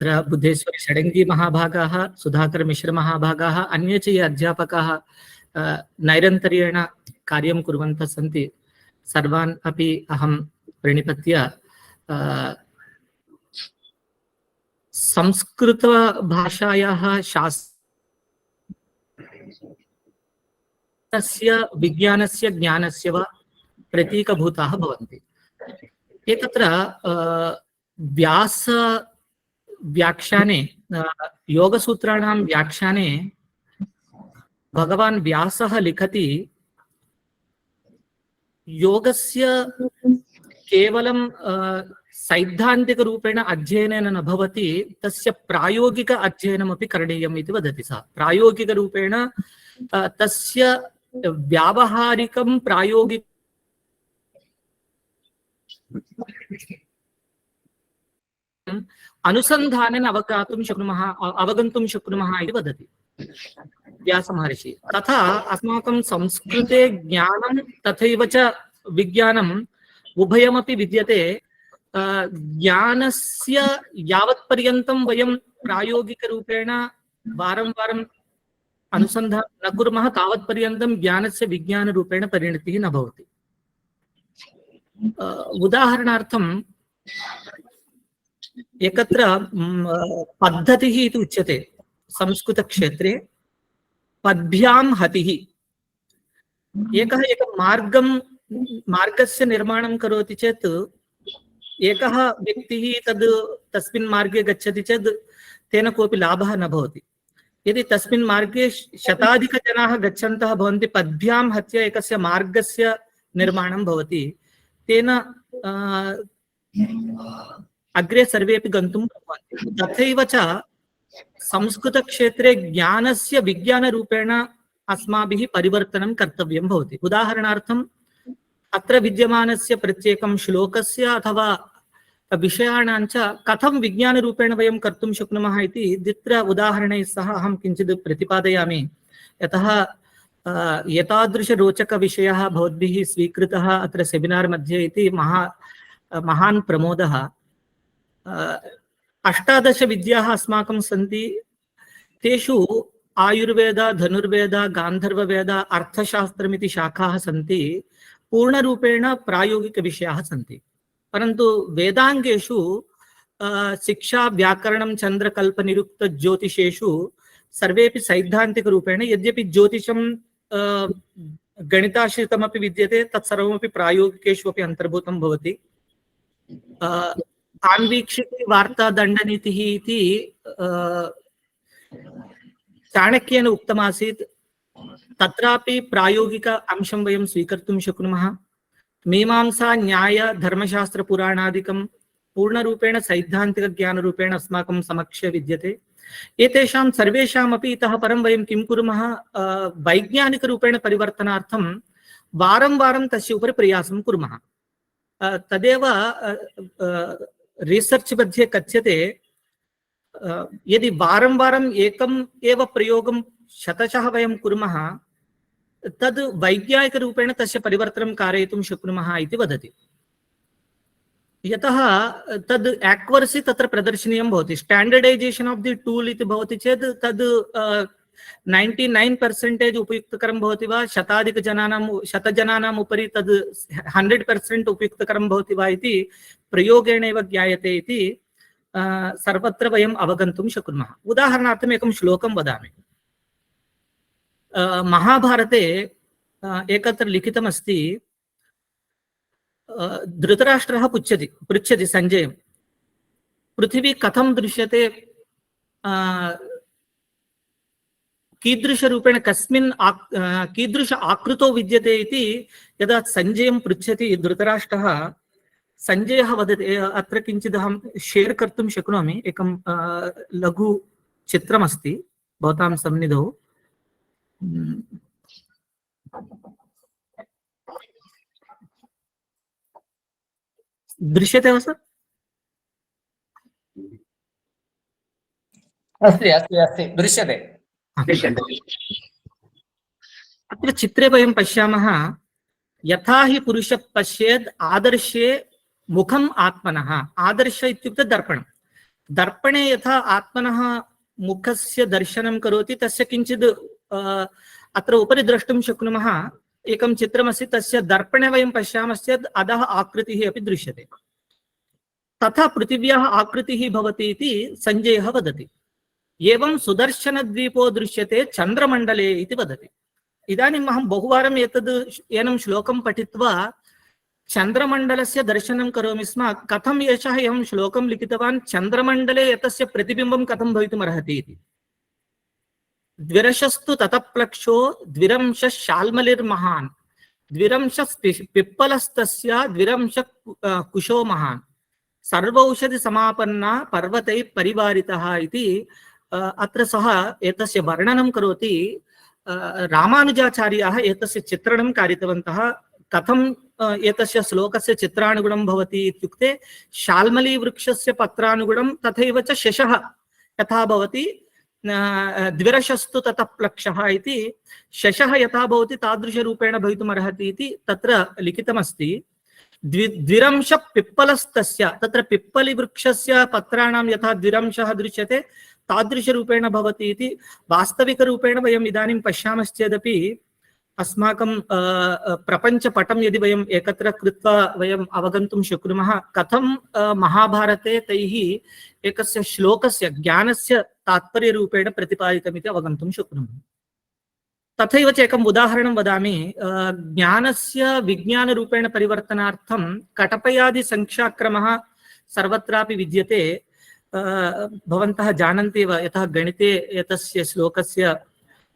बुद्धेश्वरी षडङ्गी महाभागाः, सुधाकर मिश्र महाभागाः, अन्ये च ये अध्यापकाः नैरन्तर्येण कार्यं कुर्वन्तः सन्ति, सर्वान् अपि अहं प्रणिपत्य संस्कृतभाषायाः शास्त्रस्य विज्ञानस्य ज्ञानस्य वा प्रतीकभूताः भवन्ति। एतत्र व्यास व्याख्याने योगसूत्राणां व्याख्याने भगवान् व्यासः लिखति योगस्य केवलं सैद्धान्तिक रूपेण अध्ययनेन न भवति, तस्य प्रायोगिक अध्ययनमपि करणीयम् इति वदति सः। प्रायोगिक रूपेण तस्य व्यावहारिकं प्रायोगिक अनुसन्धानेन अवगन्तुं शक्नुमः इति वदति व्यासमहर्षि। तथा अस्माकं संस्कृते ज्ञानं तथैव च विज्ञानम् उभयमपि विद्यते। ज्ञानस्य यावत्पर्यन्तं वयं प्रायोगिकरूपेण वारं वारम् अनुसन्धानं न कुर्मः तावत्पर्यन्तं ज्ञानस्य विज्ञानरूपेण परिणतिः न भवति। उदाहरणार्थं एकत्र पद्धतिः इति उच्यते संस्कृतक्षेत्रे। पद्भ्यां हतिः। एकः मार्गस्य निर्माणं करोति चेत् एकः व्यक्तिः तस्मिन् मार्गे गच्छति चेत् तेन कोऽपि लाभः न भवति। यदि तस्मिन् मार्गे शताधिकजनाः गच्छन्तः भवन्ति, पद्भ्यां हत्या एकस्य मार्गस्य निर्माणं भवति, तेन अग्रे सर्वेपि गन्तुं शक्नुवन्ति। तथैव च संस्कृतक्षेत्रे ज्ञानस्य विज्ञानरूपेण अस्माभिः परिवर्तनं कर्तव्यं भवति। उदाहरणार्थम् अत्र विद्यमानस्य प्रत्येकं श्लोकस्य अथवा विषयाणां च कथं विज्ञानरूपेण वयं कर्तुं शक्नुमः इति द्वित्र उदाहरणैः सह अहं किञ्चित् प्रतिपादयामि। यतः एतादृशरोचकविषयः भवद्भिः स्वीकृतः अत्र सेमिनार् मध्ये इति महान् प्रमोदः। 18 विद्याः अस्माकं सन्ति। तेषु आयुर्वेद, धनुर्वेद, गान्धर्ववेद, अर्थशास्त्रमिति शाखाः सन्ति। पूर्णरूपेण प्रायोगिकविषयाः सन्ति। परन्तु वेदाङ्गेषु शिक्षा, व्याकरणं, चन्द्रकल्पनिरुक्तज्योतिषेषु सर्वेपि सैद्धान्तिकरूपेण, यद्यपि ज्योतिषं गणिताश्रितमपि विद्यते, तत्सर्वमपि प्रायोगिकेषु अपि अन्तर्भूतं भवति। आन्वीक्षिकी वार्तादण्डनीतिः इति चाणक्येन उक्तमासीत्। तत्रापि प्रायोगिक अंशं वयं स्वीकर्तुं शक्नुमः। मीमांसा, न्याय, धर्मशास्त्रपुराणादिकं पूर्णरूपेण सैद्धान्तिकज्ञानरूपेण अस्माकं समक्षे विद्यते। एतेषां सर्वेषामपि इतः परं वयं किं कुर्मः, वैज्ञानिकरूपेण परिवर्तनार्थं वारं वारं तस्य उपरि प्रयासं कुर्मः। तदेव रिसर्च् मध्ये कथ्यते, यदि वारं वारम् एकम् एव प्रयोगं शतशः वयं कुर्मः, तद् वैज्ञानिकरूपेण तस्य परिवर्तनं कारयितुं शक्नुमः इति वदति। यतः तद् एक्वर्सि तत्र प्रदर्शनीयं भवति। स्टाण्डर्डैजेशन् आफ् दि टूल् इति भवति चेत् तद् 99% उपयुक्तकरं भवति वा, शतजनानाम् उपरि तद् 100% उपयुक्तकरं भवति वा इति प्रयोगेण एव ज्ञायते इति सर्वत्र वयम् अवगन्तुं शक्नुमः। उदाहरणार्थम् एकं श्लोकं वदामि। महाभारते एकत्र लिखितमस्ति। धृतराष्ट्रः पृच्छति सञ्जयं, पृथिवी कथं दृश्यते, कीदृशरूपेण कीदृश आकृतो विद्यते इति यदा सञ्जयं पृच्छति धृतराष्ट्रः, सञ्जयः वदति, अत्र किञ्चित् अहं शेर् कर्तुं शक्नोमि। एकं लघु चित्रमस्ति भवतां सन्निधौ। दृश्यते वा सर्? अस्ति अस्ति अस्ति, दृश्यते। अत्र चित्रे वयं पश्यामः, यथा हि पुरुषः पश्येत् आदर्शे मुखम् आत्मनः। आदर्श इत्युक्ते दर्पणं। दर्पणे यथा आत्मनः मुखस्य दर्शनं करोति तस्य किञ्चित् अत्र उपरि द्रष्टुं शक्नुमः। एकं चित्रमस्ति, तस्य दर्पणे वयं पश्यामश्चेत् अधः आकृतिः अपि दृश्यते। तथा पृथिव्याः आकृतिः भवति इति सञ्जयः वदति। एवं सुदर्शनद्वीपो दृश्यते चन्द्रमण्डले इति वदति। इदानीम् अहं बहुवारम् एनं श्लोकं पठित्वा चन्द्रमण्डलस्य दर्शनं करोमि स्म। कथम् एषः एवं श्लोकं लिखितवान्, चन्द्रमण्डले एतस्य प्रतिबिम्बं कथं भवितुमर्हति इति। द्विरशस्तु ततप्लक्षो द्विरंशः शाल्मलिर्महान्, द्विरंशः पिप्पलस्तस्य द्विरंशः कुशो महान्, सर्वौषधि समापन्ना पर्वतैः परिवारितः इति अत्र सः एतस्य वर्णनं करोति। रामानुजाचार्याः एतस्य चित्रणं कारितवन्तः। कथं एतस्य श्लोकस्य चित्रानुगुणं भवति इत्युक्ते शाल्मली वृक्षस्य पत्रानुगुणं तथैव च शशः यथा भवति, द्विरशस्तु ततः प्लक्षः इति शशः यथा भवति तादृशरूपेण भवितुमर्हति इति तत्र लिखितमस्ति। द्विरंश पिप्पलस्तस्य, तत्र पिप्पलिवृक्षस्य पत्राणां यथा द्विरंशः दृश्यते तादृशरूपेण भवति इति। वास्तविकरूपेण वयम् इदानीं पश्यामश्चेदपि अस्माकं प्रपञ्चपटं यदि वयम् एकत्र कृत्वा वयम् अवगन्तुं शक्नुमः कथं महाभारते तैः एकस्य श्लोकस्य ज्ञानस्य तात्पर्यरूपेण प्रतिपादितमिति अवगन्तुं शक्नुमः। तथैव च एकम् उदाहरणं वदामि। ज्ञानस्य विज्ञानरूपेण परिवर्तनार्थं कटपयादि संख्याक्रमः सर्वत्रापि विद्यते। भवन्तः जानन्ति एव, यतः गणिते एतस्य श्लोकस्य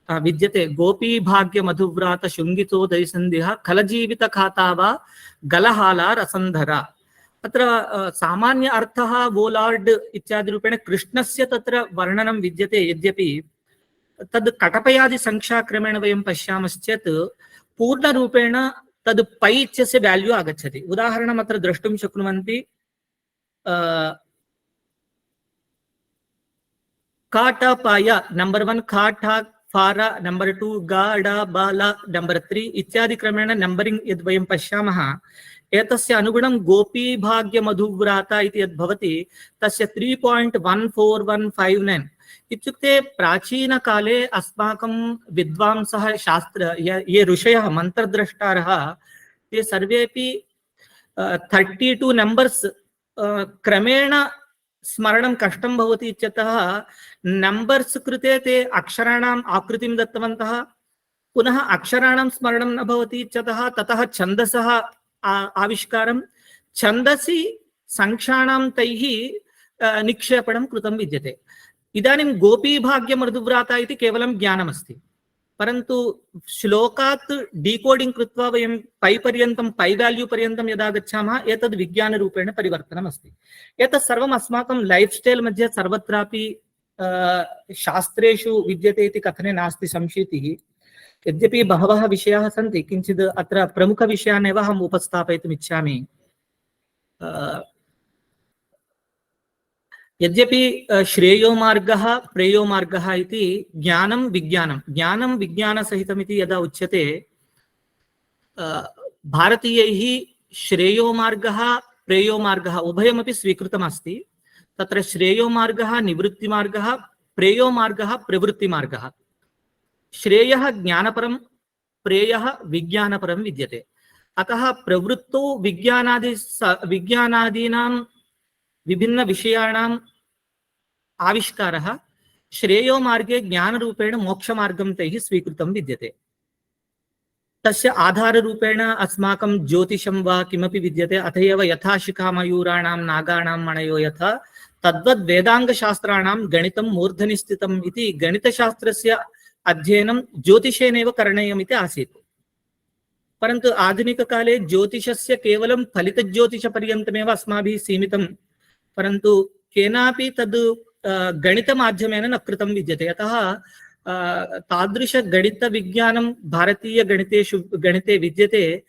विद्यते। गोपी भाग्य मधुव्रात शुंगितो दैसन्धिः खलजीवित खाता वा गलहाला रसंधरा। अत्र सामान्य अर्थः वोलार्ड इत्यादि रूपेण कृष्णस्य तत्र वर्णनं विद्यते, यद्यपि तद् कटपयादि संख्याक्रमेण वयं पश्यामश्चेत् पूर्णरूपेण तद् पै इत्यस्य वाल्यू आगच्छति। उदाहरणम् अत्र द्रष्टुं शक्नुवन्ति। काटपाय नंबर 1, खाठा फारा नंबर 2, गाडा बाला नंबर 3 इत्यादि क्रमेण नंबरिंग यद् वयं पश्यामः एतस्य अनुगुणं गोपी भाग्य मधुव्राता इति यद् भवति तस्य 3.14159 इत्युक्ते प्राचीनकाले अस्माकं विद्वांसः शास्त्र ये ऋषयः मन्त्रद्रष्टारः ते सर्वेपि 32 नंबर्स क्रमेण स्मरणं कष्टं भवति इत्यतः नंबर्स कृते ते अक्षराणाम् आकृतिं दत्तवन्तः। पुनः अक्षराणां स्मरणं न भवति इत्यतः ततः छन्दसः आविष्कारं, छन्दसि संख्याणां तैः निक्षेपणं कृतं विद्यते। इदानीं गोपी भाग्य मृदुव्राता इति केवलं ज्ञानमस्ति, परन्तु श्लोकात् डीकोडिंग कृत्वा वयं पै पर्यन्तं पै वाल्यू पर्यन्तं यदा गच्छामः एतद् विज्ञानरूपेण परिवर्तनम् अस्ति। एतत् सर्वम् अस्माकं लाइफ स्टाइल मध्ये सर्वत्रापि शास्त्रेषु विद्यते इति कथने नास्ति संशीतिः। यद्यपि बहवः विषयाः सन्ति, किञ्चित् अत्र प्रमुखविषयान् एव अहम् उपस्थापयितुम् इच्छामि। यद्यपि श्रेयो मार्गः प्रेयो मार्गः इति ज्ञानं विज्ञानसहितमिति यदा उच्यते, भारतीयैः श्रेयो मार्गः प्रेयो मार्गः उभयमपि स्वीकृतमस्ति। तत्र श्रेयो मार्गः निवृत्तिमार्गः, प्रेयो मार्गः प्रवृत्तिमार्गः। श्रेयः ज्ञानपरं, प्रेयः विज्ञानपरं विद्यते। अतः प्रवृत्तौ विज्ञानादीनां विभिन्न विषयाणाम् आविष्कारः, श्रेयो मार्गे ज्ञानरूपेण मोक्षमार्गं तैः स्वीकृतं विद्यते। तस्य आधाररूपेण अस्माकं ज्योतिषं वा किमपि विद्यते। अत एव यथा शिखामयूराणां नागाणां मणयो यथा तद्वद् वेदाङ्गशास्त्राणां गणितं मूर्धनि स्थितम् इति गणितशास्त्रस्य अध्ययनं ज्योतिषेनैव करणीयमिति आसीत्। परन्तु आधुनिककाले ज्योतिषस्य केवलं फलितज्योतिषपर्यन्तमेव अस्माभिः सीमितं, परन्तु केनापि तद् गणितमाध्यमेन न कृतं विद्यते। अतः तादृशगणितविज्ञानं गणिते विद्यते,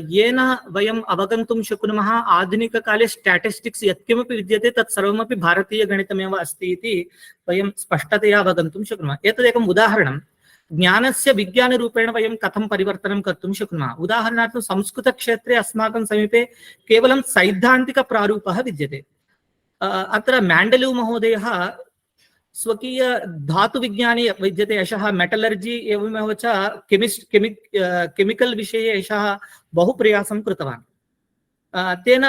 येन वयम् अवगन्तुं शक्नुमः आधुनिककाले स्टैटिस्टिक्स यत्किमपि विद्यते तत् सर्वमपि भारतीयगणितमेव अस्ति इति वयं स्पष्टतया अवगन्तुं शक्नुमः। एतदेकम् उदाहरणं ज्ञानस्य विज्ञानरूपेण वयं कथं परिवर्तनं कर्तुं शक्नुमः। उदाहरणार्थं संस्कृतक्षेत्रे अस्माकं समीपे केवलं सैद्धान्तिकप्रारूपः विद्यते। अत्र मेण्डेलिव् महोदयः स्वकीय धातुविज्ञाने विद्यते यशः मेटलर्जी एवमेव च केमिकल् विषये यशः बहु प्रयासं कृतवान्। तेन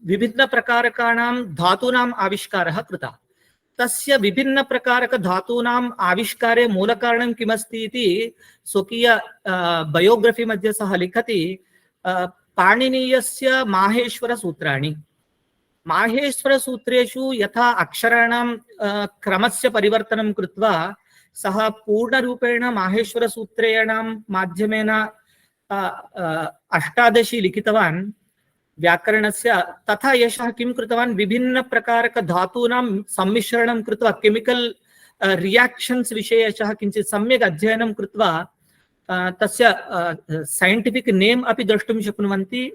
विभिन्नप्रकारकाणां धातूनाम् आविष्कारः कृतः। तस्य विभिन्नप्रकारकधातूनाम् आविष्कारे मूलकारणं किमस्ति इति स्वकीय बायोग्रफी मध्ये सः लिखति। पाणिनीयस्य माहेश्वरसूत्राणि, माहेश्वरसूत्रेषु यथा अक्षराणां क्रमस्य परिवर्तनं कृत्वा सः पूर्णरूपेण माहेश्वरसूत्रेणां माध्यमेन 18 लिखितवान् व्याकरणस्य, तथा एषः किं कृतवान्, विभिन्नप्रकारकधातूनां सम्मिश्रणं कृत्वा केमिकल् रियाक्षन्स् विषये एषः किञ्चित् सम्यक् अध्ययनं कृत्वा तस्य सैन्टिफिक् नेम् अपि द्रष्टुं शक्नुवन्ति।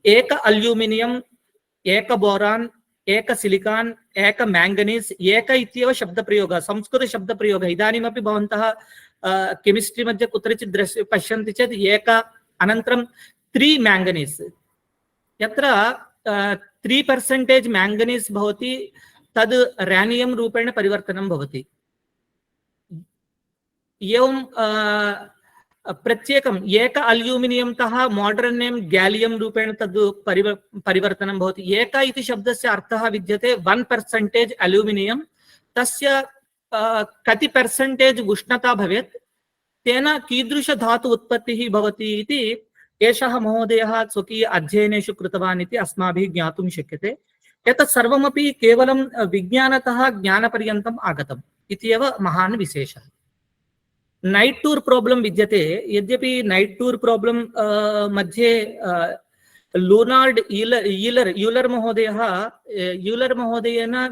एक अल्यूमिनियम्, एक बोरान्, एक सिलिकान्, एक मैंगनीस्, एक इत्येव शब्दप्रयोगः, संस्कृतशब्दप्रयोगः। इदानीमपि भवन्तः केमिस्ट्री मध्ये कुत्रचित् पश्यन्ति चेत् एक अनन्तरं 3 मैंगनीस्, यत्र 3% मैंगनीस् भवति, तद् रेनियम रूपेण परिवर्तनं भवति। एवं प्रत्येकम् एक अल्यूमिनियम तः मॉडर्न नेम गैलियम रूपेण तद् परिवर्तनं भवति। एक इति शब्दस्य अर्थः विद्यते 1% अल्यूमिनियम, तस्य कति % उष्णता भवेत्, तेन कीदृश धातु उत्पत्तिः भवति इति एषः महोदयः स्वकीय अध्ययनेषु कृतवान् इति अस्माभिः ज्ञातुं शक्यते। एतत् सर्वमपि केवलं विज्ञानतः ज्ञानपर्यन्तम् आगतम् इत्येव महान् विशेषः। नाइट टूर प्रॉब्लम विद्यते। यद्यपि नाइट टूर प्रॉब्लम मध्ये लूनार्ड यूलर महोदयेन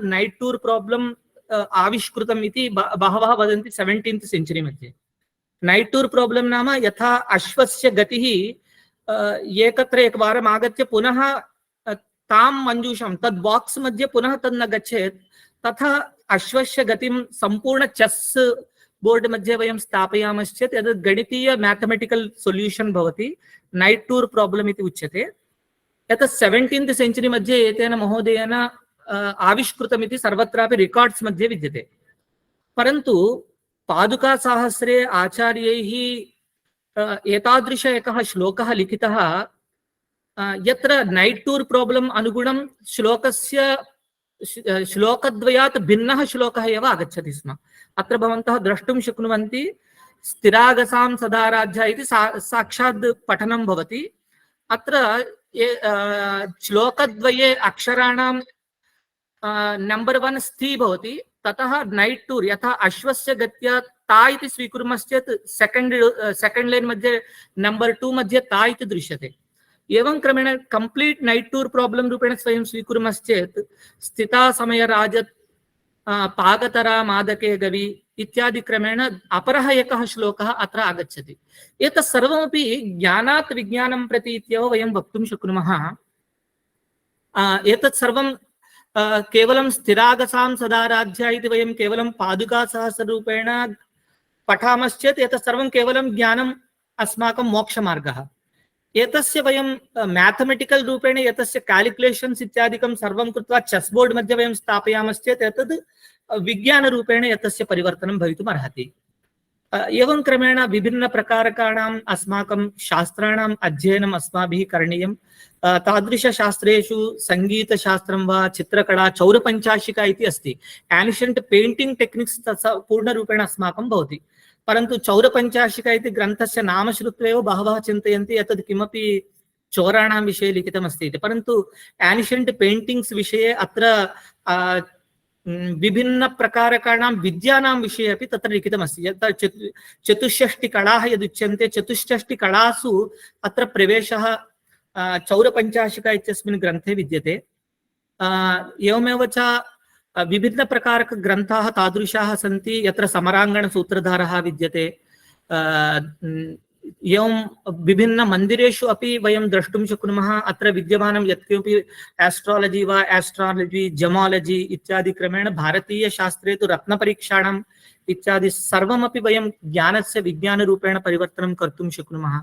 नाइट टूर प्रॉब्लम आविष्कृतम् इति बहवः वदन्ति 17th सेञ्चुरी मध्ये। नाइट टूर प्रॉब्लम नाम यथा अश्वस्य गतिः एकत्र एकवारम् आगत्य पुनः तां मञ्जूषां तद् बॉक्स मध्ये पुनः तद् न गच्छेत्, तथा अश्वस्य गतिं संपूर्ण चेस् बोर्ड मध्ये वयं स्थापयामश्चेत् यद् गणितीय मैथमेटिकल सॉल्यूशन भवति, नाइट टूर प्रॉब्लम इति उच्यते। एतत् 17th सेञ्चुरी मध्ये एतेन महोदयेन आविष्कृतमिति सर्वत्रापि रिकार्ड्स् मध्ये विद्यते। परन्तु पादुकासाहस्रे आचार्यैः एतादृश एकः श्लोकः लिखितः यत्र नाइट टूर प्रॉब्लम अनुगुणं श्लोकद्वयात् भिन्नः श्लोकः एव आगच्छति स्म। अत्र भवन्तः द्रष्टुं शक्नुवन्ति, स्थिरागसां सदाराध्या इति साक्षात् पठनं भवति। अत्र श्लोकद्वये अक्षराणां नंबर 1 स्थि भवति, ततः नाइट टूर यथा अश्वस्य गत्या ता इति स्वीकुर्मश्चेत् सेकंड लाइन मध्ये नंबर 2 मध्ये ता इति दृश्यते। एवं क्रमेण कंप्लीट नाइट टूर प्रॉब्लम रूपेण स्वयं स्वीकुर्मश्चेत् स्थिता समय राजत् पागतरा मादके गवि इत्यादि क्रमेण अपरः एकः श्लोकः अत्र आगच्छति। एतत् सर्वमपि ज्ञानात् विज्ञानं प्रति इत्येव वयं वक्तुं शक्नुमः। एतत् सर्वं केवलं स्थिरागसां सदाराध्या इति वयं केवलं पादुकासहस्ररूपेण पठामश्चेत् एतत् सर्वं केवलं ज्ञानम् अस्माकं मोक्षमार्गः। एतस्य वयं मैथमेटिकल रूपेण एतस्य कैल्कुलेशन्स् इत्यादिकं सर्वं कृत्वा चेस् बोर्ड मध्ये वयं स्थापयामश्चेत् एतद् विज्ञानरूपेण एतस्य परिवर्तनं भवितुम् अर्हति। एवं क्रमेण विभिन्नप्रकारकाणाम् अस्माकं शास्त्राणाम् अध्ययनम् अस्माभिः करणीयं। तादृशशास्त्रेषु सङ्गीतशास्त्रं वा चित्रकला चौरपञ्चाशिका इति अस्ति। एन्शियण्ट् पेण्टिङ्ग् टेक्निक्स् पूर्णरूपेण अस्माकं भवति, परन्तु चौरपञ्चाशिका इति ग्रन्थस्य नाम श्रुत्वा एव बहवः चिन्तयन्ति एतद् किमपि चोराणां विषये लिखितमस्ति इति। परन्तु एन्शियण्ट् पेण्टिङ्ग्स् विषये अत्र विभिन्नप्रकारकाणां विद्यानां विषये अपि तत्र लिखितमस्ति। यत्र चतुष्षष्टिकलाः यदुच्यन्ते, चतुष्षष्टिकलासु अत्र प्रवेशः चौरपञ्चाशिका इत्यस्मिन् ग्रन्थे विद्यते। एवमेव च विभिन्नप्रकारकग्रन्थाः तादृशाः सन्ति यत्र समराङ्गणसूत्रधारः विद्यते। एवं विभिन्नमन्दिरेषु अपि वयं द्रष्टुं शक्नुमः अत्र विद्यमानं यत्किमपि एस्ट्रालजि वा एस्ट्रालजि जमालजि इत्यादि क्रमेण भारतीयशास्त्रे तु रत्नपरीक्षाणाम् इत्यादि सर्वमपि वयं ज्ञानस्य विज्ञानरूपेण परिवर्तनं कर्तुं शक्नुमः।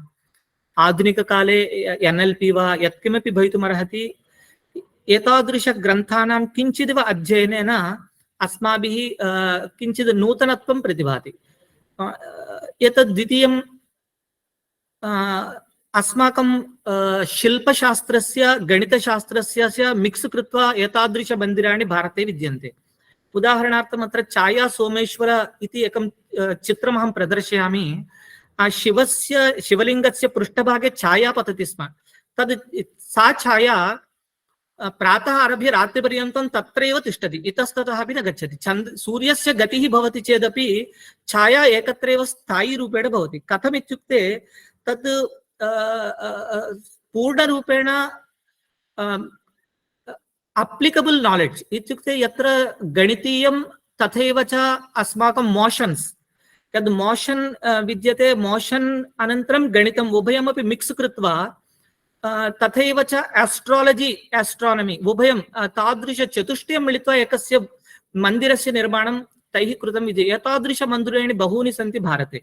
आधुनिककाले NLP वा यत्किमपि भवितुमर्हति, एतादृशग्रन्थानां किञ्चिदिव अध्ययनेन अस्माभिः किञ्चित् नूतनत्वं प्रतिभाति। एतद् द्वितीयं अस्माकं शिल्पशास्त्रस्य गणितशास्त्रस्य मिक्स् कृत्वा एतादृशमन्दिराणि भारते विद्यन्ते। उदाहरणार्थम् अत्र छाया सोमेश्वर इति एकं चित्रमहं प्रदर्शयामि। शिवलिङ्गस्य पृष्ठभागे छाया पतति स्म। सा छाया प्रातः आरभ्य रात्रिपर्यन्तं तत्रैव तिष्ठति, इतस्ततः अपि न गच्छति। सूर्यस्य गतिः भवति चेदपि छाया एकत्रैव स्थायीरूपेण भवति। कथमित्युक्ते तत् पूर्णरूपेण अप्लिकबल नॉलेज इत्युक्ते यत्र गणितीयं तथैव च अस्माकं मोशन्स यद् मोशन् विद्यते, मोशन् अनन्तरं गणितम् उभयमपि मिक्स् कृत्वा तथैव च एस्ट्रोलॉजी एस्ट्रोनॉमी उभयं तादृश चतुष्टयं मिलित्वा एकस्य मन्दिरस्य निर्माणं तैः कृतं विद्यते। एतादृश मन्दिराणि बहूनि सन्ति भारते।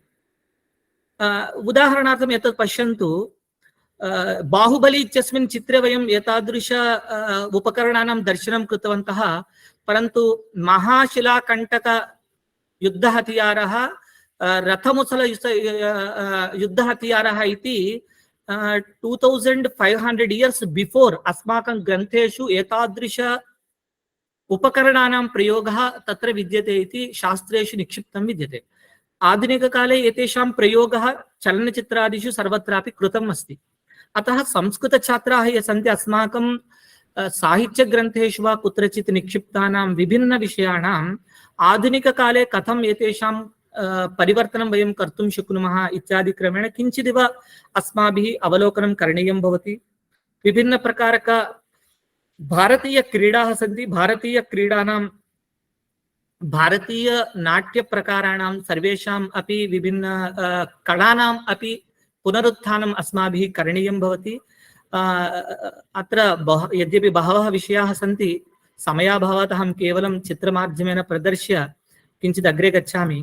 उदाहरणार्थम् एतत् पश्यन्तु, बाहुबली इत्यस्मिन् चित्रे वयम् एतादृश उपकरणानां दर्शनं कृतवन्तः, परन्तु महाशिलाकण्टक युद्धहतियारः, रथमुसल युद्धहतियारः इति 2500 इयर्स् बिफोर् अस्माकं ग्रन्थेषु एतादृश उपकरणानां प्रयोगः तत्र विद्यते इति शास्त्रेषु निक्षिप्तं विद्यते। आधुनिककाले एतेषां प्रयोगः चलनचित्रादिषु सर्वत्रापि कृतम् अस्ति। अतः संस्कृतछात्राः ये सन्ति अस्माकं साहित्यग्रन्थेषु वा कुत्रचित् निक्षिप्तानां विभिन्नविषयाणाम् आधुनिककाले कथम् एतेषां परिवर्तनं वयं कर्तुं शक्नुमः इत्यादि क्रमेण किञ्चिदिव अस्माभिः अवलोकनं करणीयं भवति। विभिन्नप्रकारक भारतीयक्रीडाः सन्ति। भारतीयक्रीडानां भारतीय नाट्यप्रकाराणां सर्वेषाम् अपि विभिन्न कलानाम् अपि पुनरुत्थानम् अस्माभिः करणीयं भवति। अत्र यद्यपि बहवः विषयाः सन्ति, समयाभावात् अहं केवलं चित्रमाध्यमेन प्रदर्श्य किञ्चित् अग्रे गच्छामि।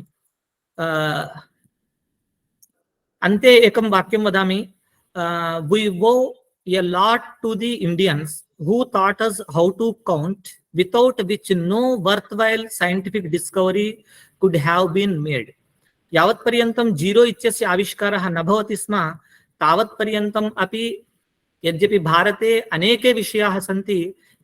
अन्ते एकं वाक्यं वदामि। We owe a lot to the Indians who taught us how to count, without which no worthwhile scientific discovery could have been made. यावत् पर्यन्तं जीरो इत्यस्य आविष्कारः न भवति स्म, तावत् पर्यन्तम् अपि यद्यपि भारते अनेके विषयाः सन्ति,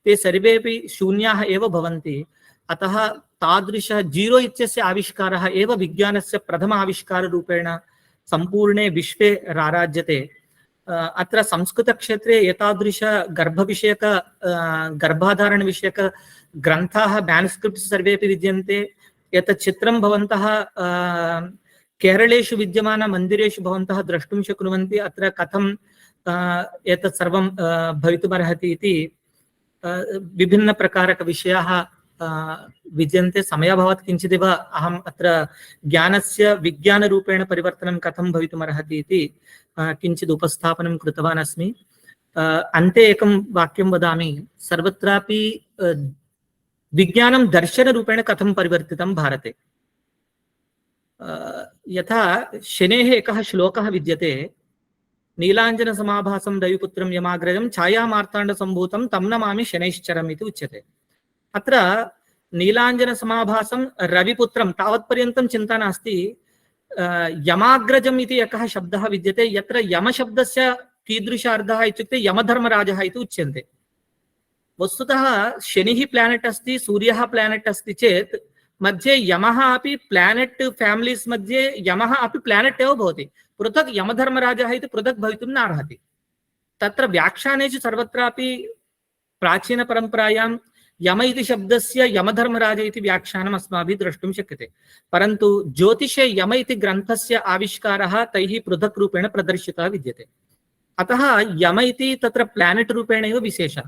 ते सर्वेपि शून्याः एव भवन्ति। अतः तादृश जीरो इत्यस्य आविष्कारः एव विज्ञानस्य प्रथम आविष्काररूपेण सम्पूर्णे विश्वे राराज्यते। अत्र संस्कृतक्षेत्रे एतादृश गर्भविषयक गर्भाधारणविषयक ग्रन्थाः मैनुस्क्रिप्ट्स् सर्वेपि विद्यन्ते। एतत् चित्रं भवन्तः केरलेषु विद्यमानमन्दिरेषु भवन्तः द्रष्टुं शक्नुवन्ति। अत्र कथं एतत् सर्वं भवितुमर्हति इति विभिन्नप्रकारकविषयाः विद्यन्ते। समयाभावात् किञ्चिदिव अहम् अत्र ज्ञानस्य विज्ञानरूपेण परिवर्तनं कथं भवितुमर्हति इति किञ्चित् उपस्थापनं कृतवान् अस्मि। अन्ते एकं वाक्यं वदामि। सर्वत्रापि विज्ञानं दर्शनरूपेण कथं परिवर्तितं भारते। यथा शनेः एकः श्लोकः विद्यते। नीलाञ्जनसमाभासं रविपुत्रं यमाग्रजं छायामार्ताण्डसम्भूतं तं नमामि शनैश्चरम् इति उच्यते। अत्र नीलाञ्जनसमाभासं रविपुत्रं तावत्पर्यन्तं चिन्ता नास्ति। यमाग्रजम् इति एकः शब्दः विद्यते, यत्र यमशब्दस्य कीदृश अर्थः इत्युक्ते यमधर्मराजः इति उच्यन्ते। वस्तुतः शनिः प्लानेट् अस्ति, सूर्यः प्लानेट् अस्ति चेत् मध्ये यमः अपि प्लानेट् फैमिलीस् मध्ये यमः अपि प्लानेट् एव भवति। पृथक् यमधर्मराजः इति पृथक् भवितुं न अर्हति। तत्र व्याख्यानेषु सर्वत्रापि प्राचीनपरम्परायां यम इति शब्दस्य यमधर्मराज इति व्याख्यानम् अस्माभिः द्रष्टुं शक्यते। परन्तु ज्योतिषे यम इति ग्रन्थस्य आविष्कारः तैः पृथक् रूपेण प्रदर्शितः विद्यते। अतः यम इति तत्र प्लानेट् रूपेण एव विशेषः।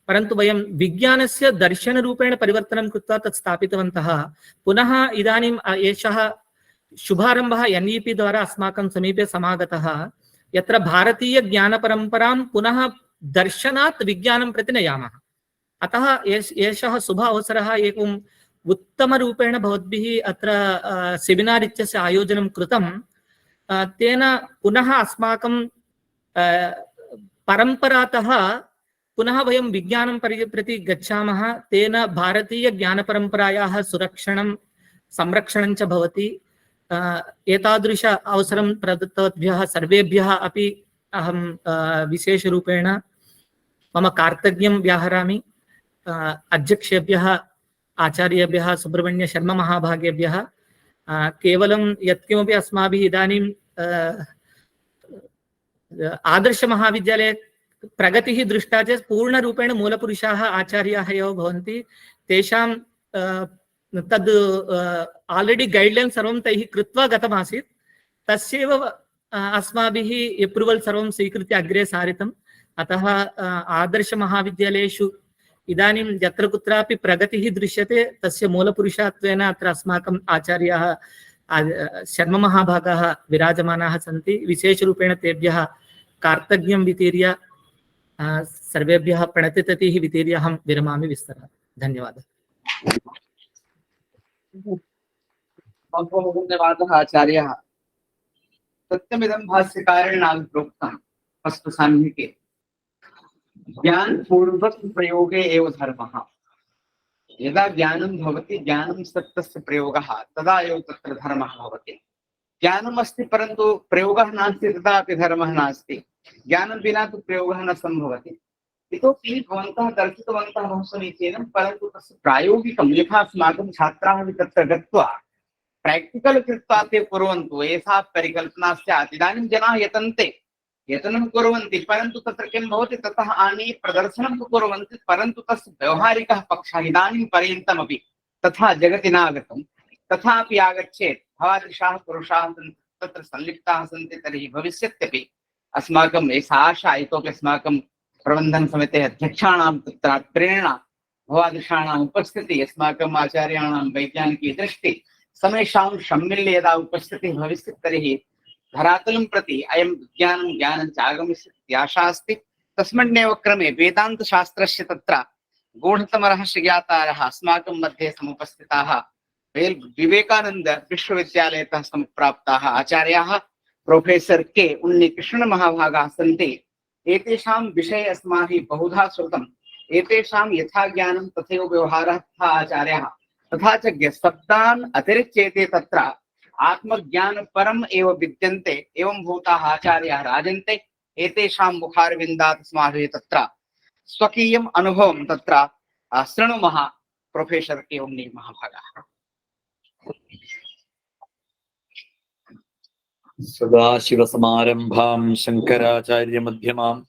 परन्तु वयं विज्ञानस्य दर्शनरूपेण परिवर्तनं कृत्वा तत् स्थापितवन्तः। पुनः इदानीम् एषः शुभारम्भः NEP द्वारा अस्माकं समीपे समागतः, यत्र भारतीयज्ञानपरम्परां पुनः दर्शनात् विज्ञानं प्रति नयामः। अतः एषः शुभ अवसरः। एकम् उत्तमरूपेण भवद्भिः अत्र सेमिनार् इत्यस्य आयोजनं कृतं। तेन पुनः अस्माकं परम्परातः पुनः वयं विज्ञानं प्रति गच्छामः, तेन भारतीयज्ञानपरम्परायाः सुरक्षणं संरक्षणं च भवति। एतादृश अवसरं प्रदत्तवद्भ्यः सर्वेभ्यः अपि अहं विशेषरूपेण मम कार्तज्ञं व्याहरामि। अध्यक्षेभ्यः आचार्येभ्यः सुब्रह्मण्यशर्मा महाभागेभ्यः केवलं यत्किमपि अस्माभिः इदानीं आदर्शमहाविद्यालये प्रगतिः दृष्टा चेत् पूर्णरूपेण मूलपुरुषाः आचार्याः एव भवन्ति। तेषां तद् आल्रेडि गैड्लैन् सर्वं तैः कृत्वा गतमासीत्, तस्यैव अस्माभिः एप्रूवल् सर्वं स्वीकृत्य अग्रे सारितम्। अतः आदर्शमहाविद्यालयेषु इदानीं यत्र कुत्रापि प्रगतिः दृश्यते तस्य मूलपुरुषत्वेन अत्र अस्माकम् आचार्याः शर्मा महाभागाः विराजमानाः सन्ति। विशेषरूपेण तेभ्यः कार्तज्ञं वितीर्य सर्वेभ्यः प्रणतिततिः वितीर्य अहं विरमामि विस्तरामि। धन्यवादः। धन्यवादः आचार्यः। सत्यमिदं भाष्यकारेण प्रोक्तं हस्तसान्निके ज्ञानपूर्वक प्रयोगे एव धर्मः। यदा ज्ञानं भवति, ज्ञानं सत्यस्य प्रयोगः, तदा एव तत्र धर्मः भवति। ज्ञानम् अस्ति परन्तु प्रयोगः नास्ति, तदापि धर्मः नास्ति। ज्ञानं विना तु प्रयोगः न सम्भवति। इतोपि भवन्तः दर्शितवन्तः बहु समीचीनं, परन्तु तस्य प्रायोगिकं यथा अस्माकं छात्राः अपि तत्र गत्वा प्राक्टिकल् कृत्वा ते कुर्वन्तु, एषा परिकल्पना स्यात्। इदानीं जनाः यतनं कुर्वन्ति, परन्तु तत्र किं भवति, ततः आनीय प्रदर्शनं तु कुर्वन्ति, परन्तु तस्य व्यवहारिकः पक्षः इदानीं पर्यन्तमपि तथा जगति नागतं। तथापि आगच्छेत्, भवादृशाः पुरुषाः तत्र संलिप्ताः सन्ति, तर्हि भविष्यत्यपि अस्माकं एषा आशा। इतोपि अस्माकं प्रबन्धनसमितेः अध्यक्षाणां तत्र प्रेरणा, भवादृशाणाम् उपस्थितिः, अस्माकम् आचार्याणां वैज्ञानिकी दृष्टिः, समेषां सम्मिल्य यदा उपस्थितिः भविष्यति तर्हि धरातलं प्रति अयं ज्ञानं च आगमिष्यति आशा अस्ति। तस्मिन्नेव क्रमे वेदान्तशास्त्रस्य तत्र गूढतमरहस्यज्ञातारः अस्माकं मध्ये समुपस्थिताः विवेकानंद विश्वविद्यालयतः सम्प्राप्ताः आचार्याः प्रोफेसर के उन्नीकृष्ण महाभागाः सन्ति। एतेषां विषये अस्माभिः बहुधा श्रुतम्। एतेषां यथा ज्ञानं तथैव व्यवहारः तथा आचार्याः, तथा च शब्दान् अतिरिच्येते तत्र आत्मज्ञान परम एव विद्यन्ते। एवं भूताः आचार्याः राजन्ते। एतेषां मुखारविन्दात् अस्माभिः तत्र स्वकीयम् अनुभवं तत्र शृणुमः। प्रोफेसर के उन्नी महाभागाः। सदाशिवसमारम्भां शङ्कराचार्यमध्यमाम्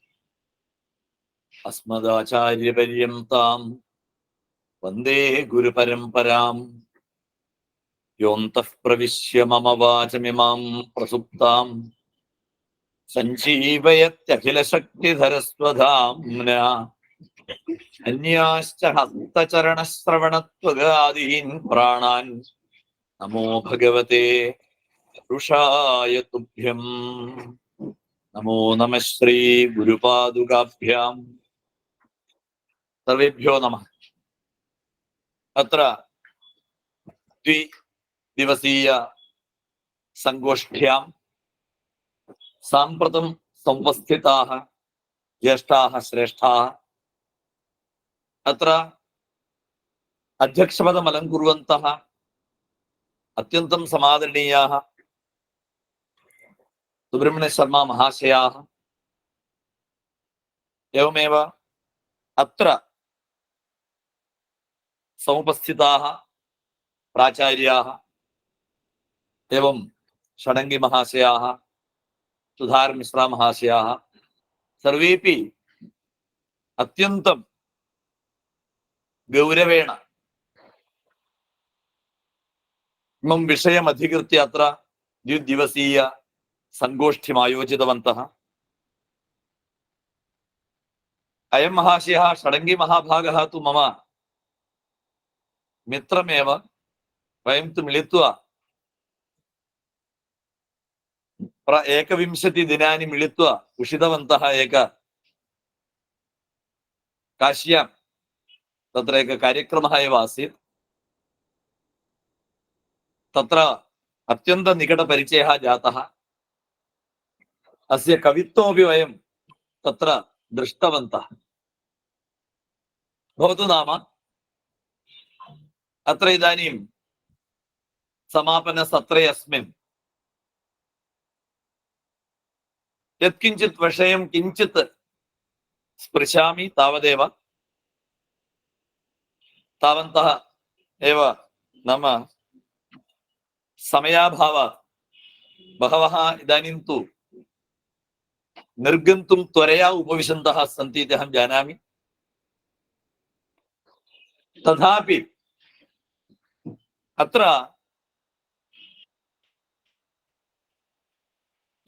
अस्मदाचार्यपर्यन्तां वन्दे गुरुपरम्पराम्। योऽन्तः प्रविश्य मम वाचमिमां प्रसुप्तां सञ्जीवयत्यखिलशक्तिधरस्वधाम्ना अन्याश्च हस्तचरणश्रवणत्वगादीन् प्राणान् नमो भगवते रुषाय तुभ्यं। नमो नमः श्री गुरुपादुकाभ्यां। सर्वेभ्यो नमः। अत्र द्विदिवसीय संगोष्ठ्यां साम्प्रतं समुपस्थिताः ज्येष्ठाः श्रेष्ठाः अत्र अध्यक्षपदम् अलङ्कुर्वन्तः अत्यन्तं समादरणीयाः सुब्रह्मण्यशर्मा महाशयाः, एवमेव अत्र समुपस्थिताः प्राचार्याः एवं षडङ्गी महाशयाः, सुधार मिश्रा महाशयाः, सर्वेपि अत्यन्तं गौरवेण इमं विषयम् अधिकृत्य अत्र द्विदिवसीय संगोष्ठीम् आयोजितवन्तः। अयं महाशयः षडङ्गी महाभागः तु मम मित्रमेव। वयं तु मिलित्वा 21 दिनानि मिलित्वा उषितवन्तः। एक काश्यां तत्र एक कार्यक्रमः एव आसीत्। तत्र अत्यन्त निकटपरिचयः जातः। अस्य कवित्वमपि वयं तत्र दृष्टवन्तः। भवतु नाम अत्र इदानीं समापनसत्रे अस्मिन् यत्किञ्चित् विषयं किञ्चित् स्पृशामि तावदेव। तावन्तः एव नाम समयाभावात् बहवः इदानीं तु निर्गन्तुं त्वरया उपविशन्तः सन्ति इति अहं जानामि। तथापि अत्र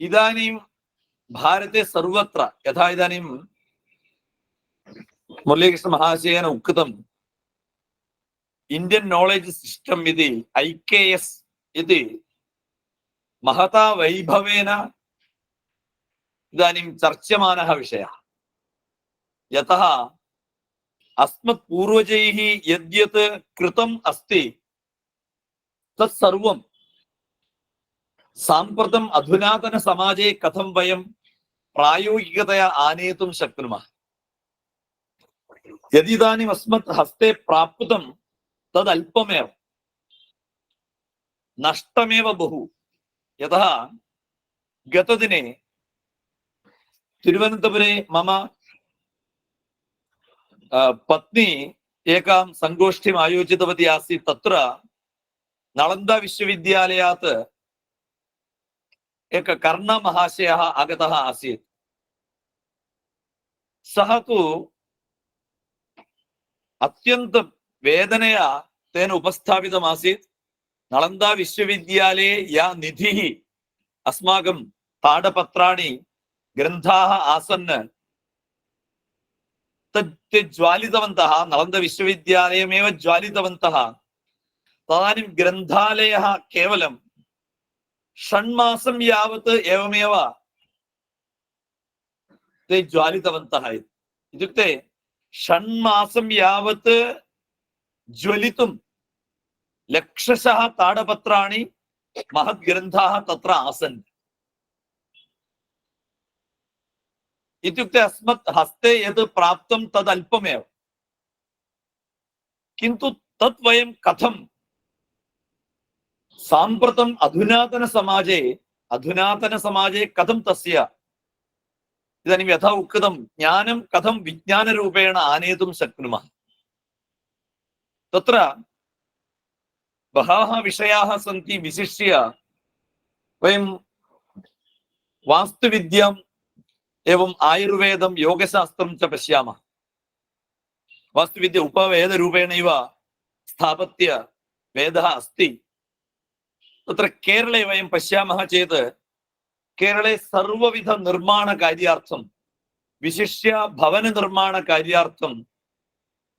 इदानीं भारते सर्वत्र यथा इदानीं मुरलीकृष्णमहाशयेन उक्तम् इंडियन नॉलेज सिस्टम इति IKS इति महता वैभवेन इदानीं चर्च्यमानः विषयः। यतः अस्मत् पूर्वजैः यद्यत् कृतम् अस्ति तत्सर्वं साम्प्रतम् अधुनातन समाजे कथं वयं प्रायोगिकतया आनेतुं शक्नुमः। यदि इदानीम् अस्मत् हस्ते प्राप्तं तदल्पमेव, नष्टमेव बहु। यतः गतदिने तिरुवनन्तपुरे मम पत्नी एकां संगोष्ठीम् आयोजितवती आसीत्। तत्र नालन्दा विश्वविद्यालयात् एक कर्णमहाशयः आगतः आसीत्। सः तु अत्यन्त वेदनया तेन उपस्थापितमासीत्। नालन्दा विश्वविद्यालये या निधिः अस्माकं ताडपत्राणि ग्रन्थाः आसन् तत् ज्वालितवन्तः, नालन्दा विश्वविद्यालयमेव ज्वालितवन्तः। तदानीं ग्रन्थालयः केवलं 6 मासं यावत् एवमेव ते ज्वालितवन्तः। इत्युक्ते 6 मासं यावत् ज्वलितुं लक्षशः ताडपत्राणि महद्ग्रन्थाः तत्र आसन्। इत्युक्ते अस्मत् हस्ते यत् प्राप्तं तदल्पमेव, किन्तु तत् वयं कथं साम्प्रतम् अधुनातन समाजे कथं तस्य इदानीं यथा उक्तं ज्ञानं कथं विज्ञानरूपेण आनेतुं शक्नुमः। तत्र बहवः विषयाः सन्ति। विशिष्य वयं वास्तुविद्याम् एवं आयुर्वेदं योगशास्त्रं च पश्यामः। वास्तुविद्या उपवेदरूपेणैव स्थापत्य वेदः अस्ति। तत्र केरले वयं पश्यामः चेत् केरले सर्वविध निर्माणकार्यार्थं, विशिष्य भवननिर्माणकार्यार्थम्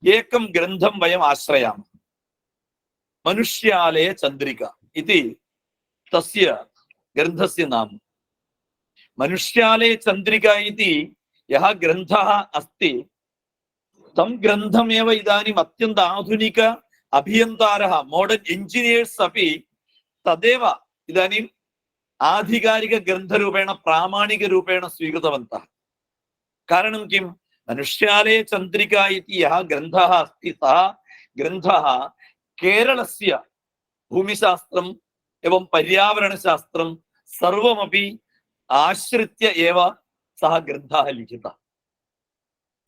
एकं ग्रन्थं वयम् आश्रयामः। मनुष्यालय चन्द्रिका इति तस्य ग्रन्थस्य नाम। मनुष्यालय चन्द्रिका इति यः ग्रन्थः अस्ति तं ग्रन्थमेव इदानीम् अत्यन्त आधुनिक अभियन्तारः, मॉडर्न इंजिनियर्स् अपि तदेव इदानीम् आधिकारिकग्रन्थरूपेण प्रामाणिकरूपेण स्वीकृतवन्तः। कारणं किं? मनुष्यालय चन्द्रिका इति यः ग्रन्थः अस्ति सः ग्रन्थः केरलस्य भूमिशास्त्रम् एवं पर्यावरणशास्त्रं सर्वमपि आश्रित्य एव सः ग्रन्थः लिखितः।